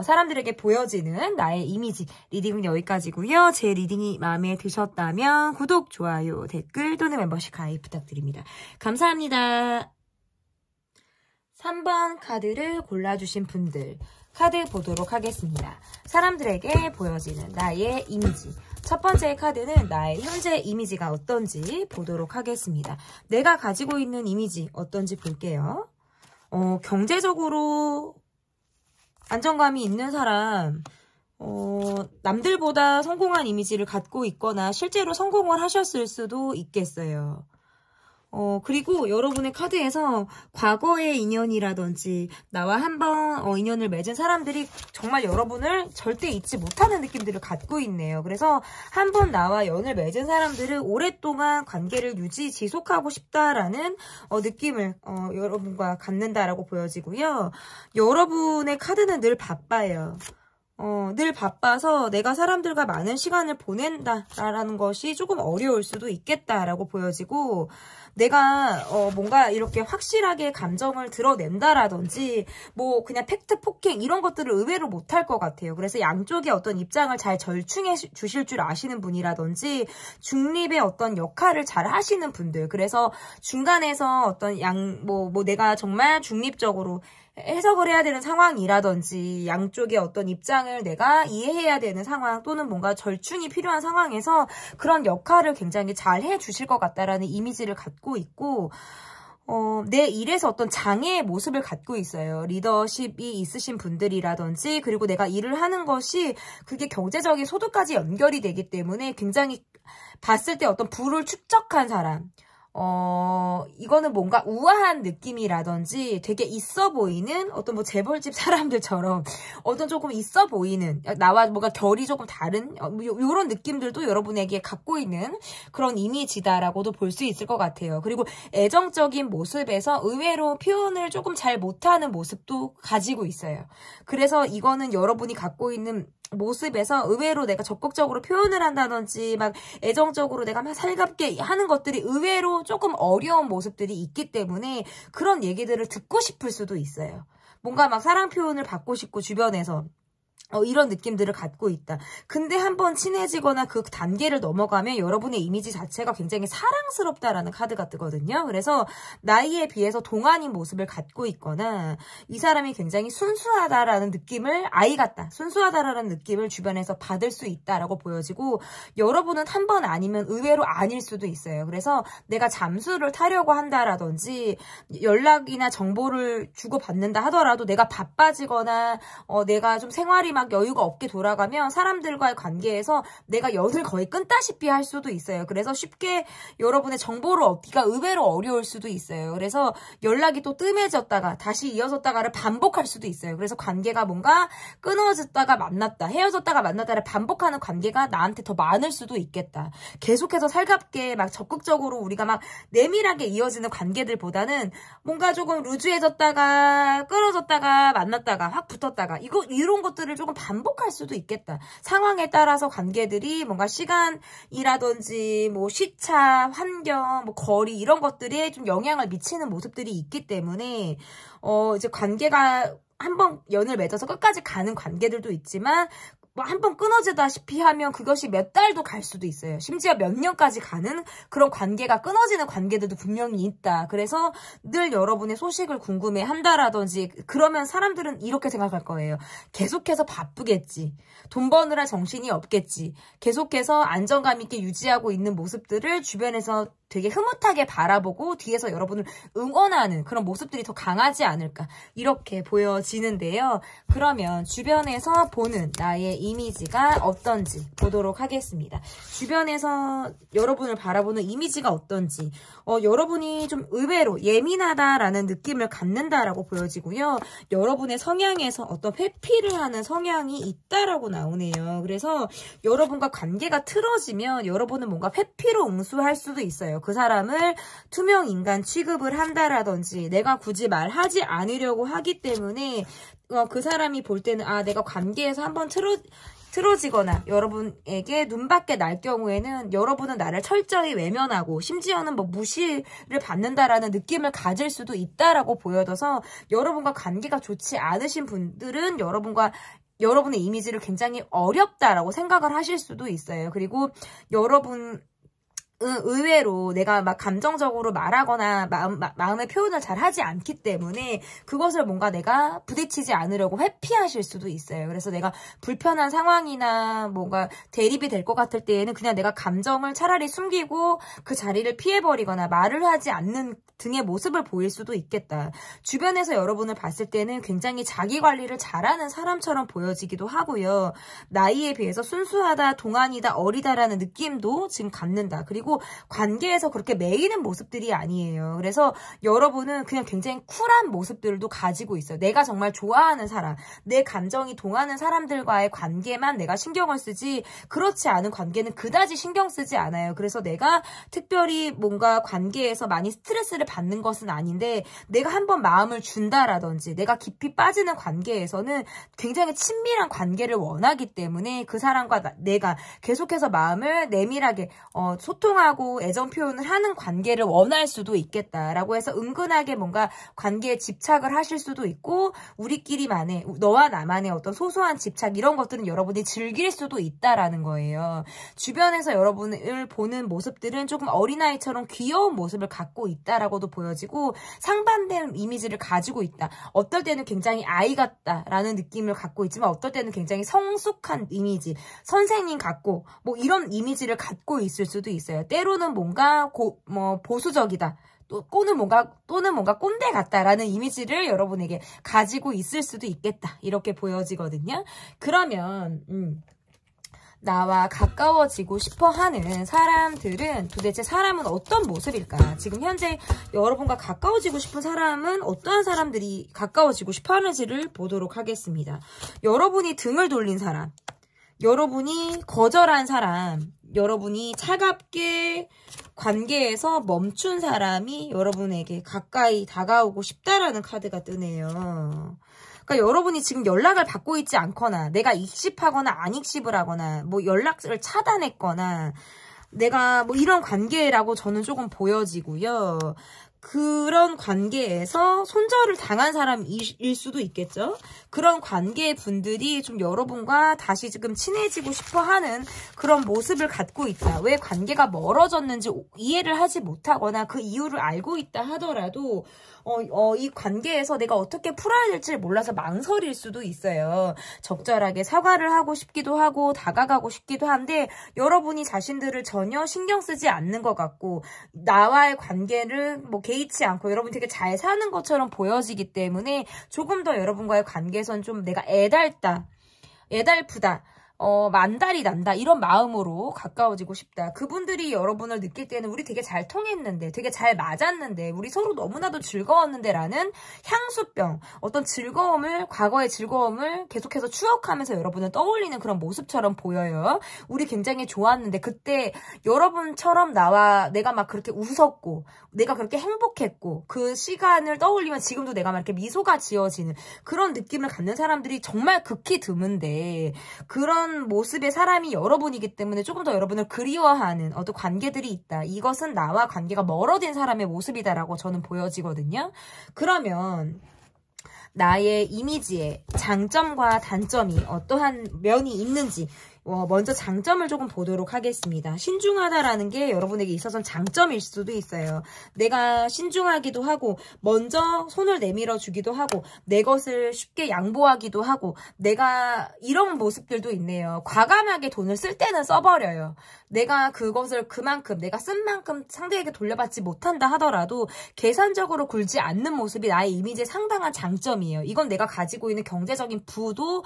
사람들에게 보여지는 나의 이미지 리딩은 여기까지고요. 제 리딩이 마음에 드셨다면 구독, 좋아요, 댓글 또는 멤버십 가입 부탁드립니다. 감사합니다. 3번 카드를 골라주신 분들 카드 보도록 하겠습니다. 사람들에게 보여지는 나의 이미지. 첫 번째 카드는 나의 현재 이미지가 어떤지 보도록 하겠습니다. 내가 가지고 있는 이미지 어떤지 볼게요. 경제적으로 안정감이 있는 사람, 남들보다 성공한 이미지를 갖고 있거나 실제로 성공을 하셨을 수도 있겠어요. 그리고 여러분의 카드에서 과거의 인연이라든지 나와 한번 인연을 맺은 사람들이 정말 여러분을 절대 잊지 못하는 느낌들을 갖고 있네요. 그래서 한번 나와 연을 맺은 사람들은 오랫동안 관계를 지속하고 싶다라는 느낌을 여러분과 갖는다라고 보여지고요. 여러분의 카드는 늘 바빠요. 늘 바빠서 내가 사람들과 많은 시간을 보낸다라는 것이 조금 어려울 수도 있겠다라고 보여지고 내가 뭔가 이렇게 확실하게 감정을 드러낸다라든지 뭐 그냥 팩트 폭행 이런 것들을 의외로 못할 것 같아요. 그래서 양쪽의 어떤 입장을 잘 절충해 주실 줄 아시는 분이라든지 중립의 어떤 역할을 잘 하시는 분들, 그래서 중간에서 어떤 내가 정말 중립적으로 해석을 해야 되는 상황이라든지 양쪽의 어떤 입장을 내가 이해해야 되는 상황 또는 뭔가 절충이 필요한 상황에서 그런 역할을 굉장히 잘 해주실 것 같다라는 이미지를 갖고 있고 내 일에서 어떤 장애의 모습을 갖고 있어요. 리더십이 있으신 분들이라든지 그리고 내가 일을 하는 것이 그게 경제적인 소득까지 연결이 되기 때문에 굉장히 봤을 때 어떤 부를 축적한 사람, 이거는 뭔가 우아한 느낌이라든지 되게 있어 보이는 어떤 뭐 재벌집 사람들처럼 어떤 조금 있어 보이는 나와 뭔가 결이 조금 다른 요런 느낌들도 여러분에게 갖고 있는 그런 이미지다라고도 볼 수 있을 것 같아요. 그리고 애정적인 모습에서 의외로 표현을 조금 잘 못하는 모습도 가지고 있어요. 그래서 이거는 여러분이 갖고 있는 모습에서 의외로 내가 적극적으로 표현을 한다든지 막 애정적으로 내가 막 살갑게 하는 것들이 의외로 조금 어려운 모습들이 있기 때문에 그런 얘기들을 듣고 싶을 수도 있어요. 뭔가 막 사랑 표현을 받고 싶고 주변에서 이런 느낌들을 갖고 있다. 근데 한번 친해지거나 그 단계를 넘어가면 여러분의 이미지 자체가 굉장히 사랑스럽다라는 카드가 뜨거든요. 그래서 나이에 비해서 동안인 모습을 갖고 있거나 이 사람이 굉장히 순수하다라는 느낌을 아이 같다. 순수하다라는 느낌을 주변에서 받을 수 있다라고 보여지고 여러분은 한 번 아니면 의외로 아닐 수도 있어요. 그래서 내가 잠수를 타려고 한다라든지 연락이나 정보를 주고받는다 하더라도 내가 바빠지거나 내가 좀 생활이 막 여유가 없게 돌아가면 사람들과의 관계에서 내가 연을 거의 끊다시피 할 수도 있어요. 그래서 쉽게 여러분의 정보를 얻기가 의외로 어려울 수도 있어요. 그래서 연락이 또 뜸해졌다가 다시 이어졌다가를 반복할 수도 있어요. 그래서 관계가 뭔가 끊어졌다가 만났다, 헤어졌다가 만났다를 반복하는 관계가 나한테 더 많을 수도 있겠다. 계속해서 살갑게 막 적극적으로 우리가 막 내밀하게 이어지는 관계들보다는 뭔가 조금 루즈해졌다가 끊어졌다가 만났다가 확 붙었다가 이런 것들을 조금 반복할 수도 있겠다. 상황에 따라서 관계들이 뭔가 시간이라든지 뭐 시차, 환경, 뭐 거리 이런 것들이 좀 영향을 미치는 모습들이 있기 때문에 이제 관계가 한번 연을 맺어서 끝까지 가는 관계들도 있지만 한 번 끊어지다시피 하면 그것이 몇 달도 갈 수도 있어요. 심지어 몇 년까지 가는 그런 관계가 끊어지는 관계들도 분명히 있다. 그래서 늘 여러분의 소식을 궁금해 한다라든지 그러면 사람들은 이렇게 생각할 거예요. 계속해서 바쁘겠지. 돈 버느라 정신이 없겠지. 계속해서 안정감 있게 유지하고 있는 모습들을 주변에서 되게 흐뭇하게 바라보고 뒤에서 여러분을 응원하는 그런 모습들이 더 강하지 않을까 이렇게 보여지는데요. 그러면 주변에서 보는 나의 이미지가 어떤지 보도록 하겠습니다. 주변에서 여러분을 바라보는 이미지가 어떤지 여러분이 좀 의외로 예민하다라는 느낌을 갖는다라고 보여지고요. 여러분의 성향에서 어떤 회피를 하는 성향이 있다라고 나오네요. 그래서 여러분과 관계가 틀어지면 여러분은 뭔가 회피로 응수할 수도 있어요. 그 사람을 투명 인간 취급을 한다라든지 내가 굳이 말하지 않으려고 하기 때문에 그 사람이 볼 때는 내가 관계에서 한번 틀어지거나 여러분에게 눈밖에 날 경우에는 여러분은 나를 철저히 외면하고 심지어는 뭐 무시를 받는다라는 느낌을 가질 수도 있다라고 보여져서 여러분과 관계가 좋지 않으신 분들은 여러분의 이미지를 굉장히 어렵다라고 생각을 하실 수도 있어요. 그리고 여러분 의외로 내가 막 감정적으로 말하거나 마음의 표현을 잘 하지 않기 때문에 그것을 뭔가 내가 부딪히지 않으려고 회피하실 수도 있어요. 그래서 내가 불편한 상황이나 뭔가 대립이 될 것 같을 때에는 그냥 내가 감정을 차라리 숨기고 그 자리를 피해버리거나 말을 하지 않는 등의 모습을 보일 수도 있겠다. 주변에서 여러분을 봤을 때는 굉장히 자기 관리를 잘하는 사람처럼 보여지기도 하고요. 나이에 비해서 순수하다, 동안이다, 어리다라는 느낌도 지금 갖는다. 그리고 관계에서 그렇게 매이는 모습들이 아니에요. 그래서 여러분은 그냥 굉장히 쿨한 모습들도 가지고 있어요. 내가 정말 좋아하는 사람, 내 감정이 동하는 사람들과의 관계만 내가 신경을 쓰지 그렇지 않은 관계는 그다지 신경 쓰지 않아요. 그래서 내가 특별히 뭔가 관계에서 많이 스트레스를 받는 것은 아닌데 내가 한번 마음을 준다라든지 내가 깊이 빠지는 관계에서는 굉장히 친밀한 관계를 원하기 때문에 그 사람과 내가 계속해서 마음을 내밀하게 소통하고 애정 표현을 하는 관계를 원할 수도 있겠다라고 해서 은근하게 뭔가 관계에 집착을 하실 수도 있고 우리끼리만의 너와 나만의 어떤 소소한 집착 이런 것들은 여러분이 즐길 수도 있다라는 거예요. 주변에서 여러분을 보는 모습들은 조금 어린아이처럼 귀여운 모습을 갖고 있다라고도 보여지고 상반된 이미지를 가지고 있다. 어떨 때는 굉장히 아이 같다라는 느낌을 갖고 있지만 어떨 때는 굉장히 성숙한 이미지, 선생님 같고 뭐 이런 이미지를 갖고 있을 수도 있어요. 때로는 뭔가 보수적이다. 또는 뭔가 꼰대 같다라는 이미지를 여러분에게 가지고 있을 수도 있겠다. 이렇게 보여지거든요. 그러면 나와 가까워지고 싶어하는 사람들은 도대체 사람은 어떤 모습일까? 지금 현재 여러분과 가까워지고 싶은 사람은 어떠한 사람들이 가까워지고 싶어하는지를 보도록 하겠습니다. 여러분이 등을 돌린 사람, 여러분이 거절한 사람, 여러분이 차갑게 관계에서 멈춘 사람이 여러분에게 가까이 다가오고 싶다라는 카드가 뜨네요. 그러니까 여러분이 지금 연락을 받고 있지 않거나 내가 익십하거나 안 익십을 하거나 뭐 연락을 차단했거나 내가 뭐 이런 관계라고 저는 조금 보여지고요. 그런 관계에서 손절을 당한 사람일 수도 있겠죠. 그런 관계 분들이 좀 여러분과 다시 지금 친해지고 싶어하는 그런 모습을 갖고 있다. 왜 관계가 멀어졌는지 이해를 하지 못하거나 그 이유를 알고 있다 하더라도 이 관계에서 내가 어떻게 풀어야 될지 몰라서 망설일 수도 있어요. 적절하게 사과를 하고 싶기도 하고 다가가고 싶기도 한데 여러분이 자신들을 전혀 신경 쓰지 않는 것 같고 나와의 관계를 뭐 개의치 않고 여러분이 되게 잘 사는 것처럼 보여지기 때문에 조금 더 여러분과의 관계에선 좀 내가 애달프다. 만달이 난다 이런 마음으로 가까워지고 싶다. 그분들이 여러분을 느낄 때는 우리 되게 잘 통했는데 되게 잘 맞았는데 우리 서로 너무나도 즐거웠는데 라는 향수병 어떤 과거의 즐거움을 계속해서 추억하면서 여러분을 떠올리는 그런 모습처럼 보여요. 우리 굉장히 좋았는데 그때 여러분처럼 내가 막 그렇게 웃었고 내가 그렇게 행복했고 그 시간을 떠올리면 지금도 내가 막 이렇게 미소가 지어지는 그런 느낌을 갖는 사람들이 정말 극히 드문데 그런 모습의 사람이 여러분이기 때문에 조금 더 여러분을 그리워하는 어떤 관계들이 있다. 이것은 나와 관계가 멀어진 사람의 모습이다라고 저는 보여지거든요. 그러면 나의 이미지에 장점과 단점이 어떠한 면이 있는지 먼저 장점을 조금 보도록 하겠습니다. 신중하다라는 게 여러분에게 있어서는 장점일 수도 있어요. 내가 신중하기도 하고 먼저 손을 내밀어 주기도 하고 내 것을 쉽게 양보하기도 하고 내가 이런 모습들도 있네요. 과감하게 돈을 쓸 때는 써버려요. 내가 그것을 그만큼 내가 쓴 만큼 상대에게 돌려받지 못한다 하더라도 계산적으로 굴지 않는 모습이 나의 이미지의 상당한 장점이에요. 이건 내가 가지고 있는 경제적인 부도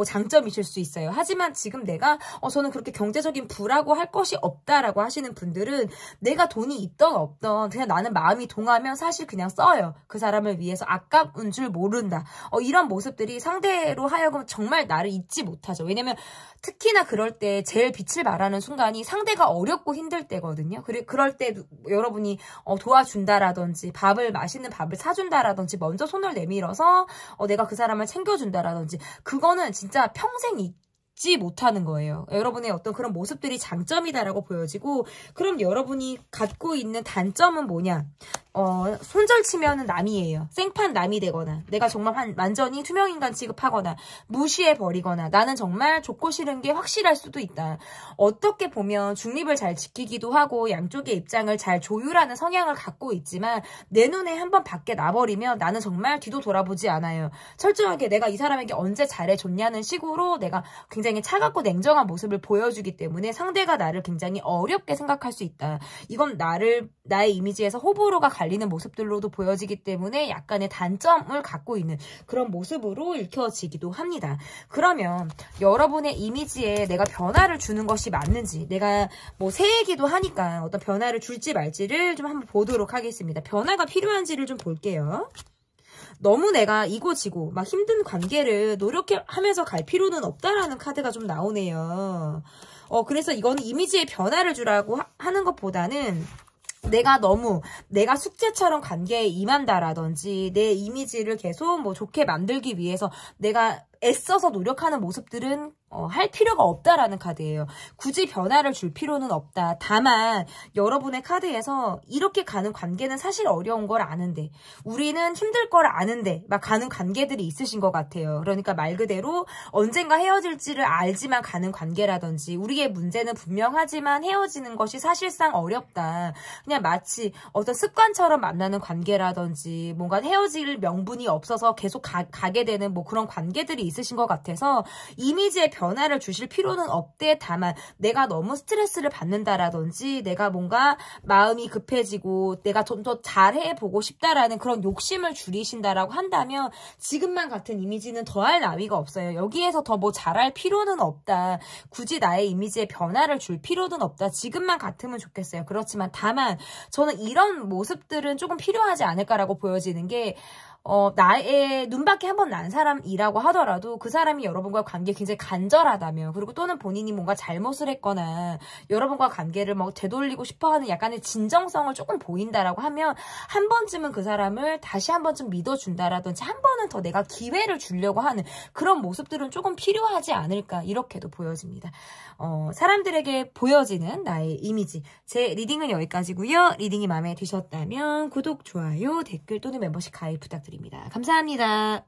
장점이실 수 있어요. 하지만 지금 내가 저는 그렇게 경제적인 부라고 할 것이 없다라고 하시는 분들은 내가 돈이 있던 없던 그냥 나는 마음이 동하면 사실 그냥 써요. 그 사람을 위해서 아까운 줄 모른다. 이런 모습들이 상대로 하여금 정말 나를 잊지 못하죠. 왜냐면 특히나 그럴 때 제일 빛을 발하는 순간이 상대가 어렵고 힘들 때거든요. 그럴 때 여러분이 도와준다라든지 맛있는 밥을 사준다라든지 먼저 손을 내밀어서 내가 그 사람을 챙겨준다라든지 그거는 진짜 평생 잊지 못하는 거예요. 여러분의 어떤 그런 모습들이 장점이다라고 보여지고 그럼 여러분이 갖고 있는 단점은 뭐냐? 손절 치면은 남이에요. 생판 남이 되거나 내가 정말 완전히 투명인간 취급하거나 무시해버리거나 나는 정말 좋고 싫은 게 확실할 수도 있다. 어떻게 보면 중립을 잘 지키기도 하고 양쪽의 입장을 잘 조율하는 성향을 갖고 있지만 내 눈에 한번 밖에 나버리면 나는 정말 뒤도 돌아보지 않아요. 철저하게 내가 이 사람에게 언제 잘해줬냐는 식으로 내가 굉장히 차갑고 냉정한 모습을 보여주기 때문에 상대가 나를 굉장히 어렵게 생각할 수 있다. 이건 나의 이미지에서 호불호가 갈리는 모습들로도 보여지기 때문에 약간의 단점을 갖고 있는 그런 모습으로 읽혀지기도 합니다. 그러면 여러분의 이미지에 내가 변화를 주는 것이 맞는지 내가 새해기도 하니까 어떤 변화를 줄지 말지를 좀 한번 보도록 하겠습니다. 변화가 필요한지를 좀 볼게요. 너무 내가 이고지고 막 힘든 관계를 노력하면서 갈 필요는 없다라는 카드가 좀 나오네요. 그래서 이거는 이미지에 변화를 주라고 하는 것보다는 내가 숙제처럼 관계에 임한다라든지 내 이미지를 계속 좋게 만들기 위해서 내가 애써서 노력하는 모습들은 할 필요가 없다라는 카드예요. 굳이 변화를 줄 필요는 없다. 다만 여러분의 카드에서 이렇게 가는 관계는 사실 어려운 걸 아는데 우리는 힘들 걸 아는데 막 가는 관계들이 있으신 것 같아요. 그러니까 말 그대로 언젠가 헤어질지를 알지만 가는 관계라든지 우리의 문제는 분명하지만 헤어지는 것이 사실상 어렵다. 그냥 마치 어떤 습관처럼 만나는 관계라든지 뭔가 헤어질 명분이 없어서 계속 가게 되는 그런 관계들이 있으신 것 같아서 이미지에 변화를 주실 필요는 없대. 다만 내가 너무 스트레스를 받는다라든지 내가 뭔가 마음이 급해지고 내가 좀 더 잘해보고 싶다라는 그런 욕심을 줄이신다라고 한다면 지금만 같은 이미지는 더할 나위가 없어요. 여기에서 더 잘할 필요는 없다. 굳이 나의 이미지에 변화를 줄 필요는 없다. 지금만 같으면 좋겠어요. 그렇지만 다만 저는 이런 모습들은 조금 필요하지 않을까라고 보여지는 게 나의 눈밖에 한 번 난 사람이라고 하더라도 그 사람이 여러분과 관계 굉장히 간절하다며 그리고 또는 본인이 뭔가 잘못을 했거나 여러분과 관계를 되돌리고 싶어하는 약간의 진정성을 조금 보인다라고 하면 한 번쯤은 그 사람을 다시 한 번쯤 믿어준다라든지 한 번은 더 내가 기회를 주려고 하는 그런 모습들은 조금 필요하지 않을까 이렇게도 보여집니다. 사람들에게 보여지는 나의 이미지 제 리딩은 여기까지고요. 리딩이 마음에 드셨다면 구독, 좋아요, 댓글 또는 멤버십 가입 부탁드립니다. 감사합니다.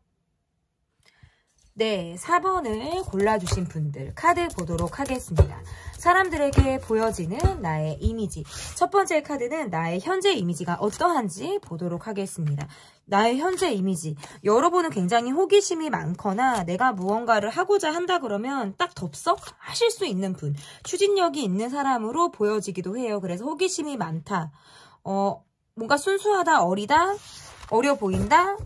네, 4번을 골라주신 분들 카드 보도록 하겠습니다. 사람들에게 보여지는 나의 이미지. 첫 번째 카드는 나의 현재 이미지가 어떠한지 보도록 하겠습니다. 나의 현재 이미지. 여러분은 굉장히 호기심이 많거나 내가 무언가를 하고자 한다 그러면 딱 덥석 하실 수 있는 분. 추진력이 있는 사람으로 보여지기도 해요. 그래서 호기심이 많다. 뭔가 순수하다, 어려 보인다?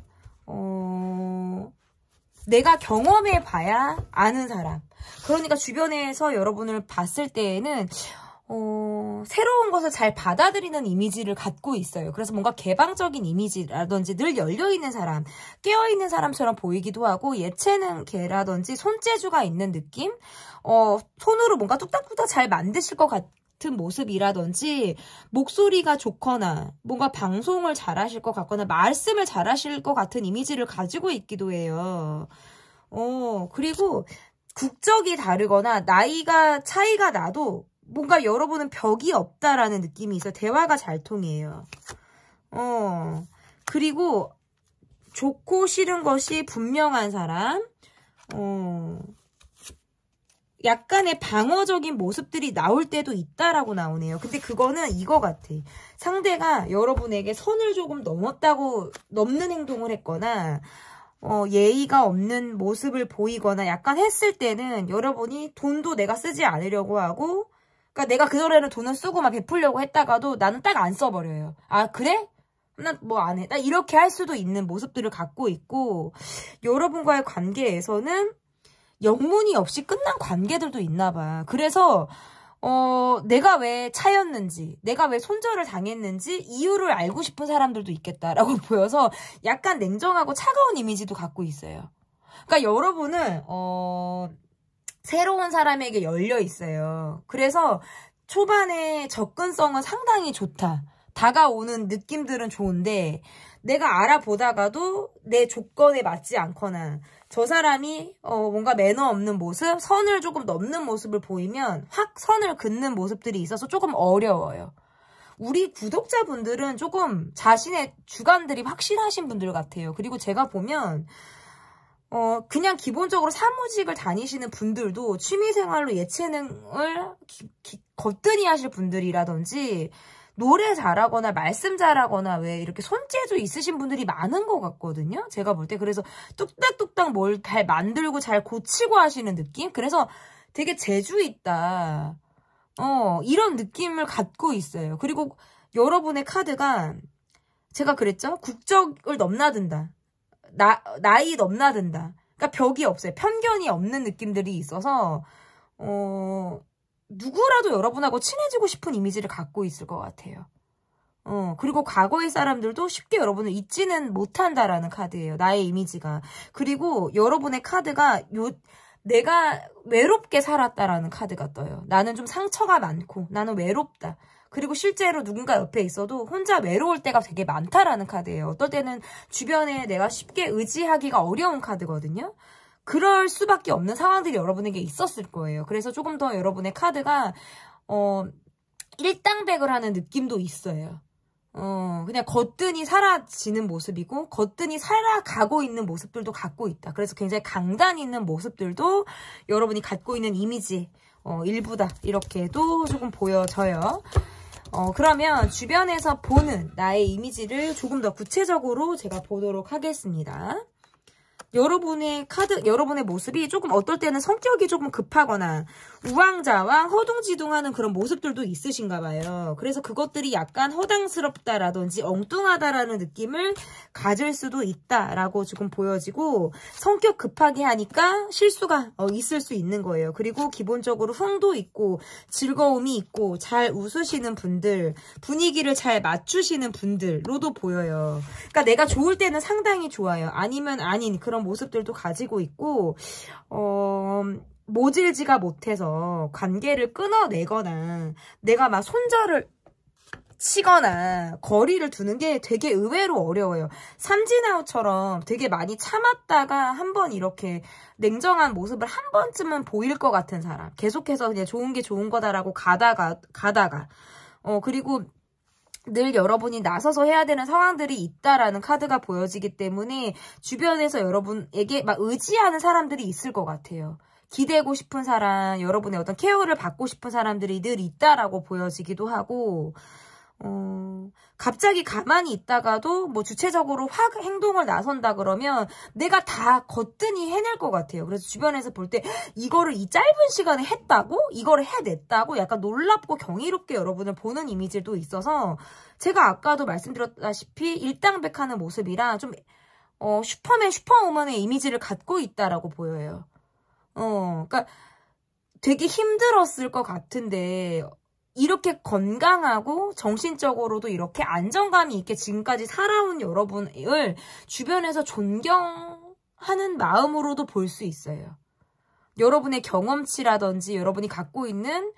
내가 경험해 봐야 아는 사람. 그러니까 주변에서 여러분을 봤을 때에는 새로운 것을 잘 받아들이는 이미지를 갖고 있어요. 그래서 뭔가 개방적인 이미지라든지 늘 열려있는 사람, 깨어있는 사람처럼 보이기도 하고 예체능계라든지 손재주가 있는 느낌? 손으로 뭔가 뚝딱뚝딱 잘 만드실 것 같은 모습이라든지 목소리가 좋거나 뭔가 방송을 잘하실 것 같거나 말씀을 잘하실 것 같은 이미지를 가지고 있기도 해요. 그리고 국적이 다르거나 나이가 차이가 나도 뭔가 여러분은 벽이 없다라는 느낌이 있어요. 대화가 잘 통해요. 그리고 좋고 싫은 것이 분명한 사람. 약간의 방어적인 모습들이 나올 때도 있다라고 나오네요. 근데 그거는 이거 같아. 상대가 여러분에게 선을 조금 넘는 행동을 했거나 예의가 없는 모습을 보이거나 약간 했을 때는 여러분이 돈도 내가 쓰지 않으려고 하고, 그러니까 내가 그전에는 돈을 쓰고 막 베풀려고 했다가도 나는 딱 안 써버려요. 아 그래? 나 뭐 안 해. 나 이렇게 할 수도 있는 모습들을 갖고 있고, 여러분과의 관계에서는 영문이 없이 끝난 관계들도 있나 봐. 그래서 내가 왜 차였는지, 내가 왜 손절을 당했는지 이유를 알고 싶은 사람들도 있겠다라고 보여서 약간 냉정하고 차가운 이미지도 갖고 있어요. 그러니까 여러분은 새로운 사람에게 열려 있어요. 그래서 초반에 접근성은 상당히 좋다. 다가오는 느낌들은 좋은데 내가 알아보다가도 내 조건에 맞지 않거나 저 사람이 뭔가 매너 없는 모습, 선을 조금 넘는 모습을 보이면 확 선을 긋는 모습들이 있어서 조금 어려워요. 우리 구독자분들은 조금 자신의 주관들이 확실하신 분들 같아요. 그리고 제가 보면 그냥 기본적으로 사무직을 다니시는 분들도 취미생활로 예체능을 거뜬히 하실 분들이라든지 노래 잘하거나 말씀 잘하거나 왜 이렇게 손재주 있으신 분들이 많은 것 같거든요. 제가 볼 때. 그래서 뚝딱뚝딱 뭘 잘 만들고 잘 고치고 하시는 느낌? 그래서 되게 재주 있다. 이런 느낌을 갖고 있어요. 그리고 여러분의 카드가 제가 그랬죠? 국적을 넘나든다. 나이 넘나든다. 그러니까 벽이 없어요. 편견이 없는 느낌들이 있어서 누구라도 여러분하고 친해지고 싶은 이미지를 갖고 있을 것 같아요. 그리고 과거의 사람들도 쉽게 여러분을 잊지는 못한다라는 카드예요. 나의 이미지가. 그리고 여러분의 카드가 내가 외롭게 살았다라는 카드가 떠요. 나는 좀 상처가 많고 나는 외롭다. 그리고 실제로 누군가 옆에 있어도 혼자 외로울 때가 되게 많다라는 카드예요. 어떨 때는 주변에 내가 쉽게 의지하기가 어려운 카드거든요. 그럴 수밖에 없는 상황들이 여러분에게 있었을 거예요. 그래서 조금 더 여러분의 카드가 일당백을 하는 느낌도 있어요. 그냥 거뜬히 사라지는 모습이고 거뜬히 살아가고 있는 모습들도 갖고 있다. 그래서 굉장히 강단 있는 모습들도 여러분이 갖고 있는 이미지 일부다. 이렇게도 조금 보여져요. 그러면 주변에서 보는 나의 이미지를 조금 더 구체적으로 제가 보도록 하겠습니다. 여러분의 카드, 여러분의 모습이 조금 어떨 때는 성격이 조금 급하거나 우왕좌왕 허둥지둥하는 그런 모습들도 있으신가 봐요. 그래서 그것들이 약간 허당스럽다라든지 엉뚱하다라는 느낌을 가질 수도 있다라고 지금 보여지고 성격 급하게 하니까 실수가 있을 수 있는 거예요. 그리고 기본적으로 흥도 있고 즐거움이 있고 잘 웃으시는 분들, 분위기를 잘 맞추시는 분들로도 보여요. 그러니까 내가 좋을 때는 상당히 좋아요. 아니면 아닌 그런 모습들도 가지고 있고 모질지가 못해서 관계를 끊어내거나 내가 막 손절을 치거나 거리를 두는 게 되게 의외로 어려워요. 삼진아웃처럼 되게 많이 참았다가 한번 이렇게 냉정한 모습을 한 번쯤은 보일 것 같은 사람. 계속해서 그냥 좋은 게 좋은 거다라고 가다가 그리고 늘 여러분이 나서서 해야 되는 상황들이 있다라는 카드가 보여지기 때문에 주변에서 여러분에게 막 의지하는 사람들이 있을 것 같아요. 기대고 싶은 사람, 여러분의 어떤 케어를 받고 싶은 사람들이 늘 있다라고 보여지기도 하고 갑자기 가만히 있다가도 뭐 주체적으로 확 행동을 나선다 그러면 내가 다 거뜬히 해낼 것 같아요. 그래서 주변에서 볼 때 이거를 이 짧은 시간에 했다고? 이거를 해냈다고? 약간 놀랍고 경이롭게 여러분을 보는 이미지도 있어서 제가 아까도 말씀드렸다시피 일당백하는 모습이라 좀 슈퍼맨, 슈퍼우먼의 이미지를 갖고 있다라고 보여요. 그러니까 되게 힘들었을 것 같은데 이렇게 건강하고 정신적으로도 이렇게 안정감이 있게 지금까지 살아온 여러분을 주변에서 존경하는 마음으로도 볼 수 있어요. 여러분의 경험치라든지 여러분이 갖고 있는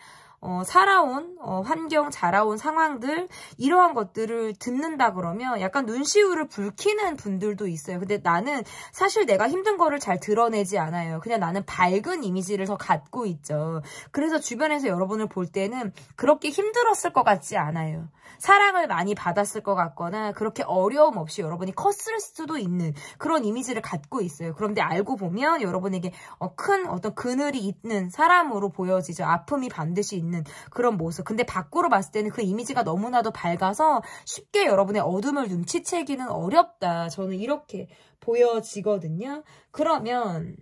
살아온 환경, 자라온 상황들 이러한 것들을 듣는다 그러면 약간 눈시울을 붉히는 분들도 있어요. 근데 나는 사실 내가 힘든 거를 잘 드러내지 않아요. 그냥 나는 밝은 이미지를 더 갖고 있죠. 그래서 주변에서 여러분을 볼 때는 그렇게 힘들었을 것 같지 않아요. 사랑을 많이 받았을 것 같거나 그렇게 어려움 없이 여러분이 컸을 수도 있는 그런 이미지를 갖고 있어요. 그런데 알고 보면 여러분에게 큰 어떤 그늘이 있는 사람으로 보여지죠. 아픔이 반드시 있는 그런 모습. 근데 밖으로 봤을 때는 그 이미지가 너무나도 밝아서 쉽게 여러분의 어둠을 눈치채기는 어렵다. 저는 이렇게 보여지거든요. 그러면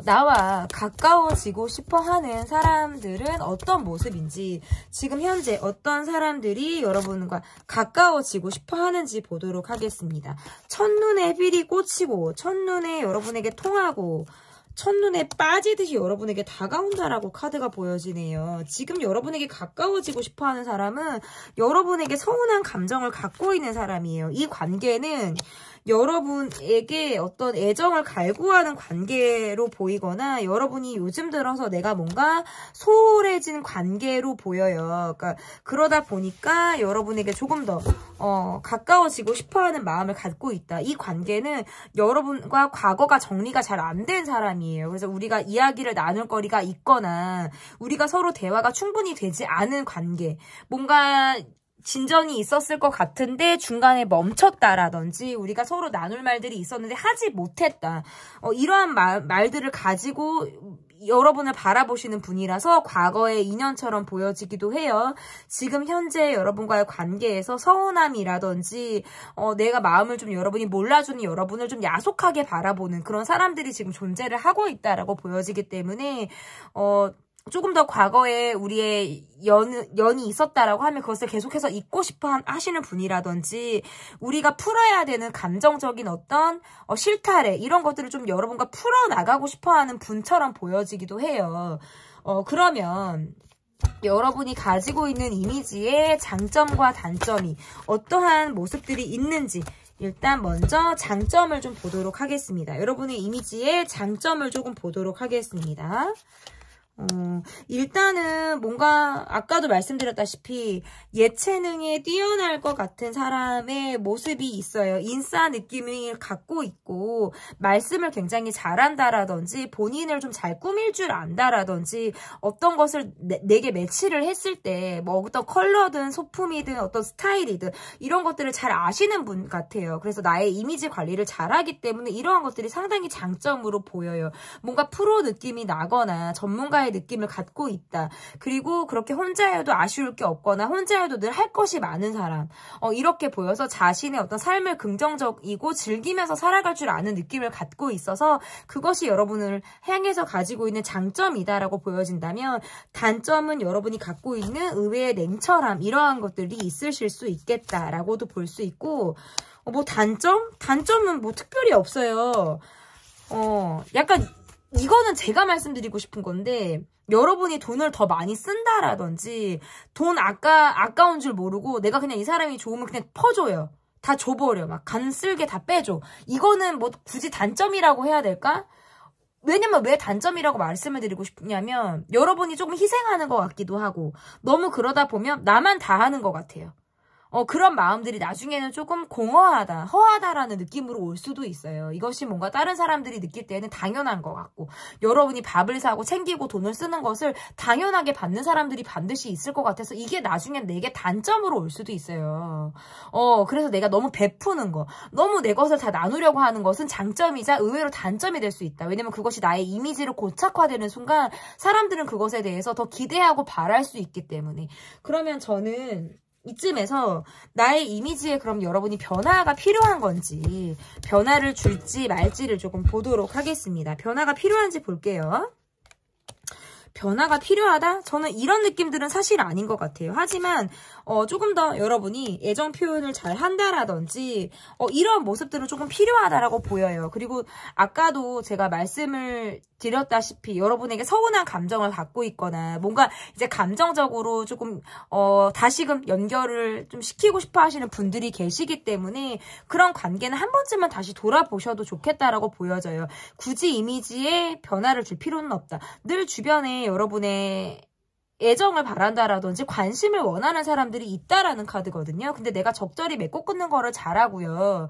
나와 가까워지고 싶어 하는 사람들은 어떤 모습인지, 지금 현재 어떤 사람들이 여러분과 가까워지고 싶어 하는지 보도록 하겠습니다. 첫눈에 삘이 꽂히고, 첫눈에 여러분에게 통하고, 첫눈에 빠지듯이 여러분에게 다가온다라고 카드가 보여지네요. 지금 여러분에게 가까워지고 싶어 하는 사람은 여러분에게 서운한 감정을 갖고 있는 사람이에요. 이 관계는 여러분에게 어떤 애정을 갈구하는 관계로 보이거나 여러분이 요즘 들어서 내가 뭔가 소홀해진 관계로 보여요. 그러니까 그러다 보니까 여러분에게 조금 더 가까워지고 싶어하는 마음을 갖고 있다. 이 관계는 여러분과 과거가 정리가 잘 안 된 사람이에요. 그래서 우리가 이야기를 나눌 거리가 있거나 우리가 서로 대화가 충분히 되지 않은 관계, 뭔가 진전이 있었을 것 같은데 중간에 멈췄다라든지 우리가 서로 나눌 말들이 있었는데 하지 못했다. 이러한 말들을 가지고 여러분을 바라보시는 분이라서 과거의 인연처럼 보여지기도 해요. 지금 현재 여러분과의 관계에서 서운함이라든지 내가 마음을 좀 여러분이 몰라주는 여러분을 좀 야속하게 바라보는 그런 사람들이 지금 존재를 하고 있다라고 보여지기 때문에 조금 더 과거에 우리의 연이 있었다라고 하면 그것을 계속해서 잊고 싶어 하시는 분이라든지 우리가 풀어야 되는 감정적인 어떤 실타래 이런 것들을 좀 여러분과 풀어나가고 싶어 하는 분처럼 보여지기도 해요. 그러면 여러분이 가지고 있는 이미지의 장점과 단점이 어떠한 모습들이 있는지 일단 먼저 장점을 좀 보도록 하겠습니다. 여러분의 이미지의 장점을 조금 보도록 하겠습니다. 일단은 뭔가 아까도 말씀드렸다시피 예체능에 뛰어날 것 같은 사람의 모습이 있어요. 인싸 느낌을 갖고 있고 말씀을 굉장히 잘한다라든지 본인을 좀 잘 꾸밀 줄 안다라든지 어떤 것을 내게 매치를 했을 때 뭐 어떤 컬러든 소품이든 어떤 스타일이든 이런 것들을 잘 아시는 분 같아요. 그래서 나의 이미지 관리를 잘하기 때문에 이러한 것들이 상당히 장점으로 보여요. 뭔가 프로 느낌이 나거나 전문가의 느낌을 갖고 있다. 그리고 그렇게 혼자여도 아쉬울 게 없거나 혼자여도 늘 할 것이 많은 사람. 이렇게 보여서 자신의 어떤 삶을 긍정적이고 즐기면서 살아갈 줄 아는 느낌을 갖고 있어서 그것이 여러분을 향해서 가지고 있는 장점이다라고 보여진다면 단점은 여러분이 갖고 있는 의외의 냉철함 이러한 것들이 있으실 수 있겠다라고도 볼 수 있고 뭐 단점은 뭐 특별히 없어요. 약간 이거는 제가 말씀드리고 싶은 건데 여러분이 돈을 더 많이 쓴다라든지 돈 아까운 줄 모르고 내가 그냥 이 사람이 좋으면 그냥 퍼줘요. 다 줘버려. 막 간쓸게 다 빼줘. 이거는 뭐 굳이 단점이라고 해야 될까? 왜냐면 왜 단점이라고 말씀을 드리고 싶냐면 여러분이 조금 희생하는 것 같기도 하고 너무 그러다 보면 나만 다 하는 것 같아요. 그런 마음들이 나중에는 조금 공허하다, 허하다라는 느낌으로 올 수도 있어요. 이것이 뭔가 다른 사람들이 느낄 때는 당연한 것 같고 여러분이 밥을 사고 챙기고 돈을 쓰는 것을 당연하게 받는 사람들이 반드시 있을 것 같아서 이게 나중엔 내게 단점으로 올 수도 있어요. 그래서 내가 너무 베푸는 거, 너무 내 것을 다 나누려고 하는 것은 장점이자 의외로 단점이 될 수 있다. 왜냐면 그것이 나의 이미지로 고착화되는 순간 사람들은 그것에 대해서 더 기대하고 바랄 수 있기 때문에. 그러면 저는 이쯤에서 나의 이미지에 그럼 여러분이 변화가 필요한 건지 변화를 줄지 말지를 조금 보도록 하겠습니다. 변화가 필요한지 볼게요. 변화가 필요하다? 저는 이런 느낌들은 사실 아닌 것 같아요. 하지만 조금 더 여러분이 애정 표현을 잘 한다라든지 이런 모습들은 조금 필요하다라고 보여요. 그리고 아까도 제가 말씀을 드렸다시피 여러분에게 서운한 감정을 갖고 있거나 뭔가 이제 감정적으로 조금 다시금 연결을 좀 시키고 싶어 하시는 분들이 계시기 때문에 그런 관계는 한 번쯤은 다시 돌아보셔도 좋겠다라고 보여져요. 굳이 이미지에 변화를 줄 필요는 없다. 늘 주변에 여러분의 애정을 바란다라든지 관심을 원하는 사람들이 있다라는 카드거든요. 근데 내가 적절히 맺고 끊는 거를 잘하고요.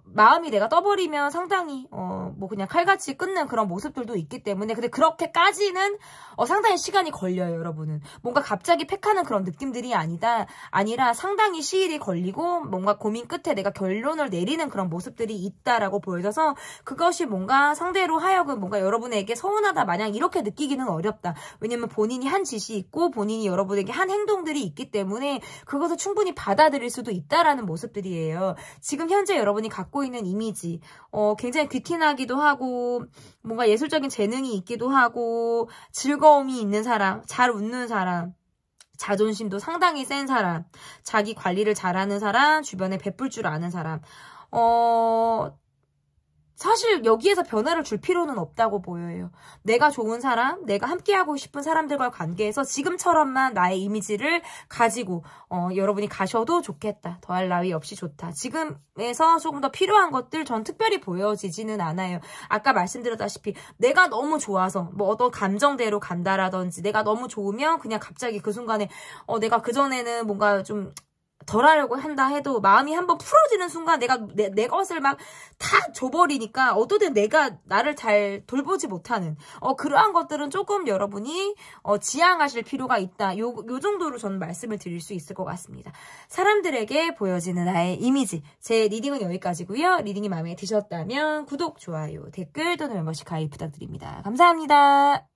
마음이 내가 떠버리면 상당히 뭐 그냥 칼같이 끊는 그런 모습들도 있기 때문에 근데 그렇게까지는 상당히 시간이 걸려요, 여러분은. 뭔가 갑자기 팩하는 그런 느낌들이 아니라 상당히 시일이 걸리고 뭔가 고민 끝에 내가 결론을 내리는 그런 모습들이 있다라고 보여져서 그것이 뭔가 상대로 하여금 뭔가 여러분에게 서운하다 마냥 이렇게 느끼기는 어렵다. 왜냐면 본인이 한 짓이 있고 본인이 여러분에게 한 행동들이 있기 때문에 그것을 충분히 받아들일 수도 있다라는 모습들이에요. 지금 현재 여러분이 갖고 있는 이미지 굉장히 귀티나기도 하고 뭔가 예술적인 재능이 있기도 하고 즐거움이 있는 사람, 잘 웃는 사람, 자존심도 상당히 센 사람, 자기 관리를 잘하는 사람, 주변에 베풀 줄 아는 사람 사실 여기에서 변화를 줄 필요는 없다고 보여요. 내가 좋은 사람, 내가 함께하고 싶은 사람들과의 관계에서 지금처럼만 나의 이미지를 가지고 여러분이 가셔도 좋겠다. 더할 나위 없이 좋다. 지금에서 조금 더 필요한 것들 전 특별히 보여지지는 않아요. 아까 말씀드렸다시피 내가 너무 좋아서 뭐 어떤 감정대로 간다라든지 내가 너무 좋으면 그냥 갑자기 그 순간에 내가 그전에는 뭔가 좀 덜 하려고 한다 해도 마음이 한번 풀어지는 순간 내가 내 것을 막 다 줘버리니까 어떠든 내가 나를 잘 돌보지 못하는 그러한 것들은 조금 여러분이 지양하실 필요가 있다. 요 정도로 저는 말씀을 드릴 수 있을 것 같습니다. 사람들에게 보여지는 나의 이미지. 제 리딩은 여기까지고요. 리딩이 마음에 드셨다면 구독, 좋아요, 댓글 또는 멤버십 가입 부탁드립니다. 감사합니다.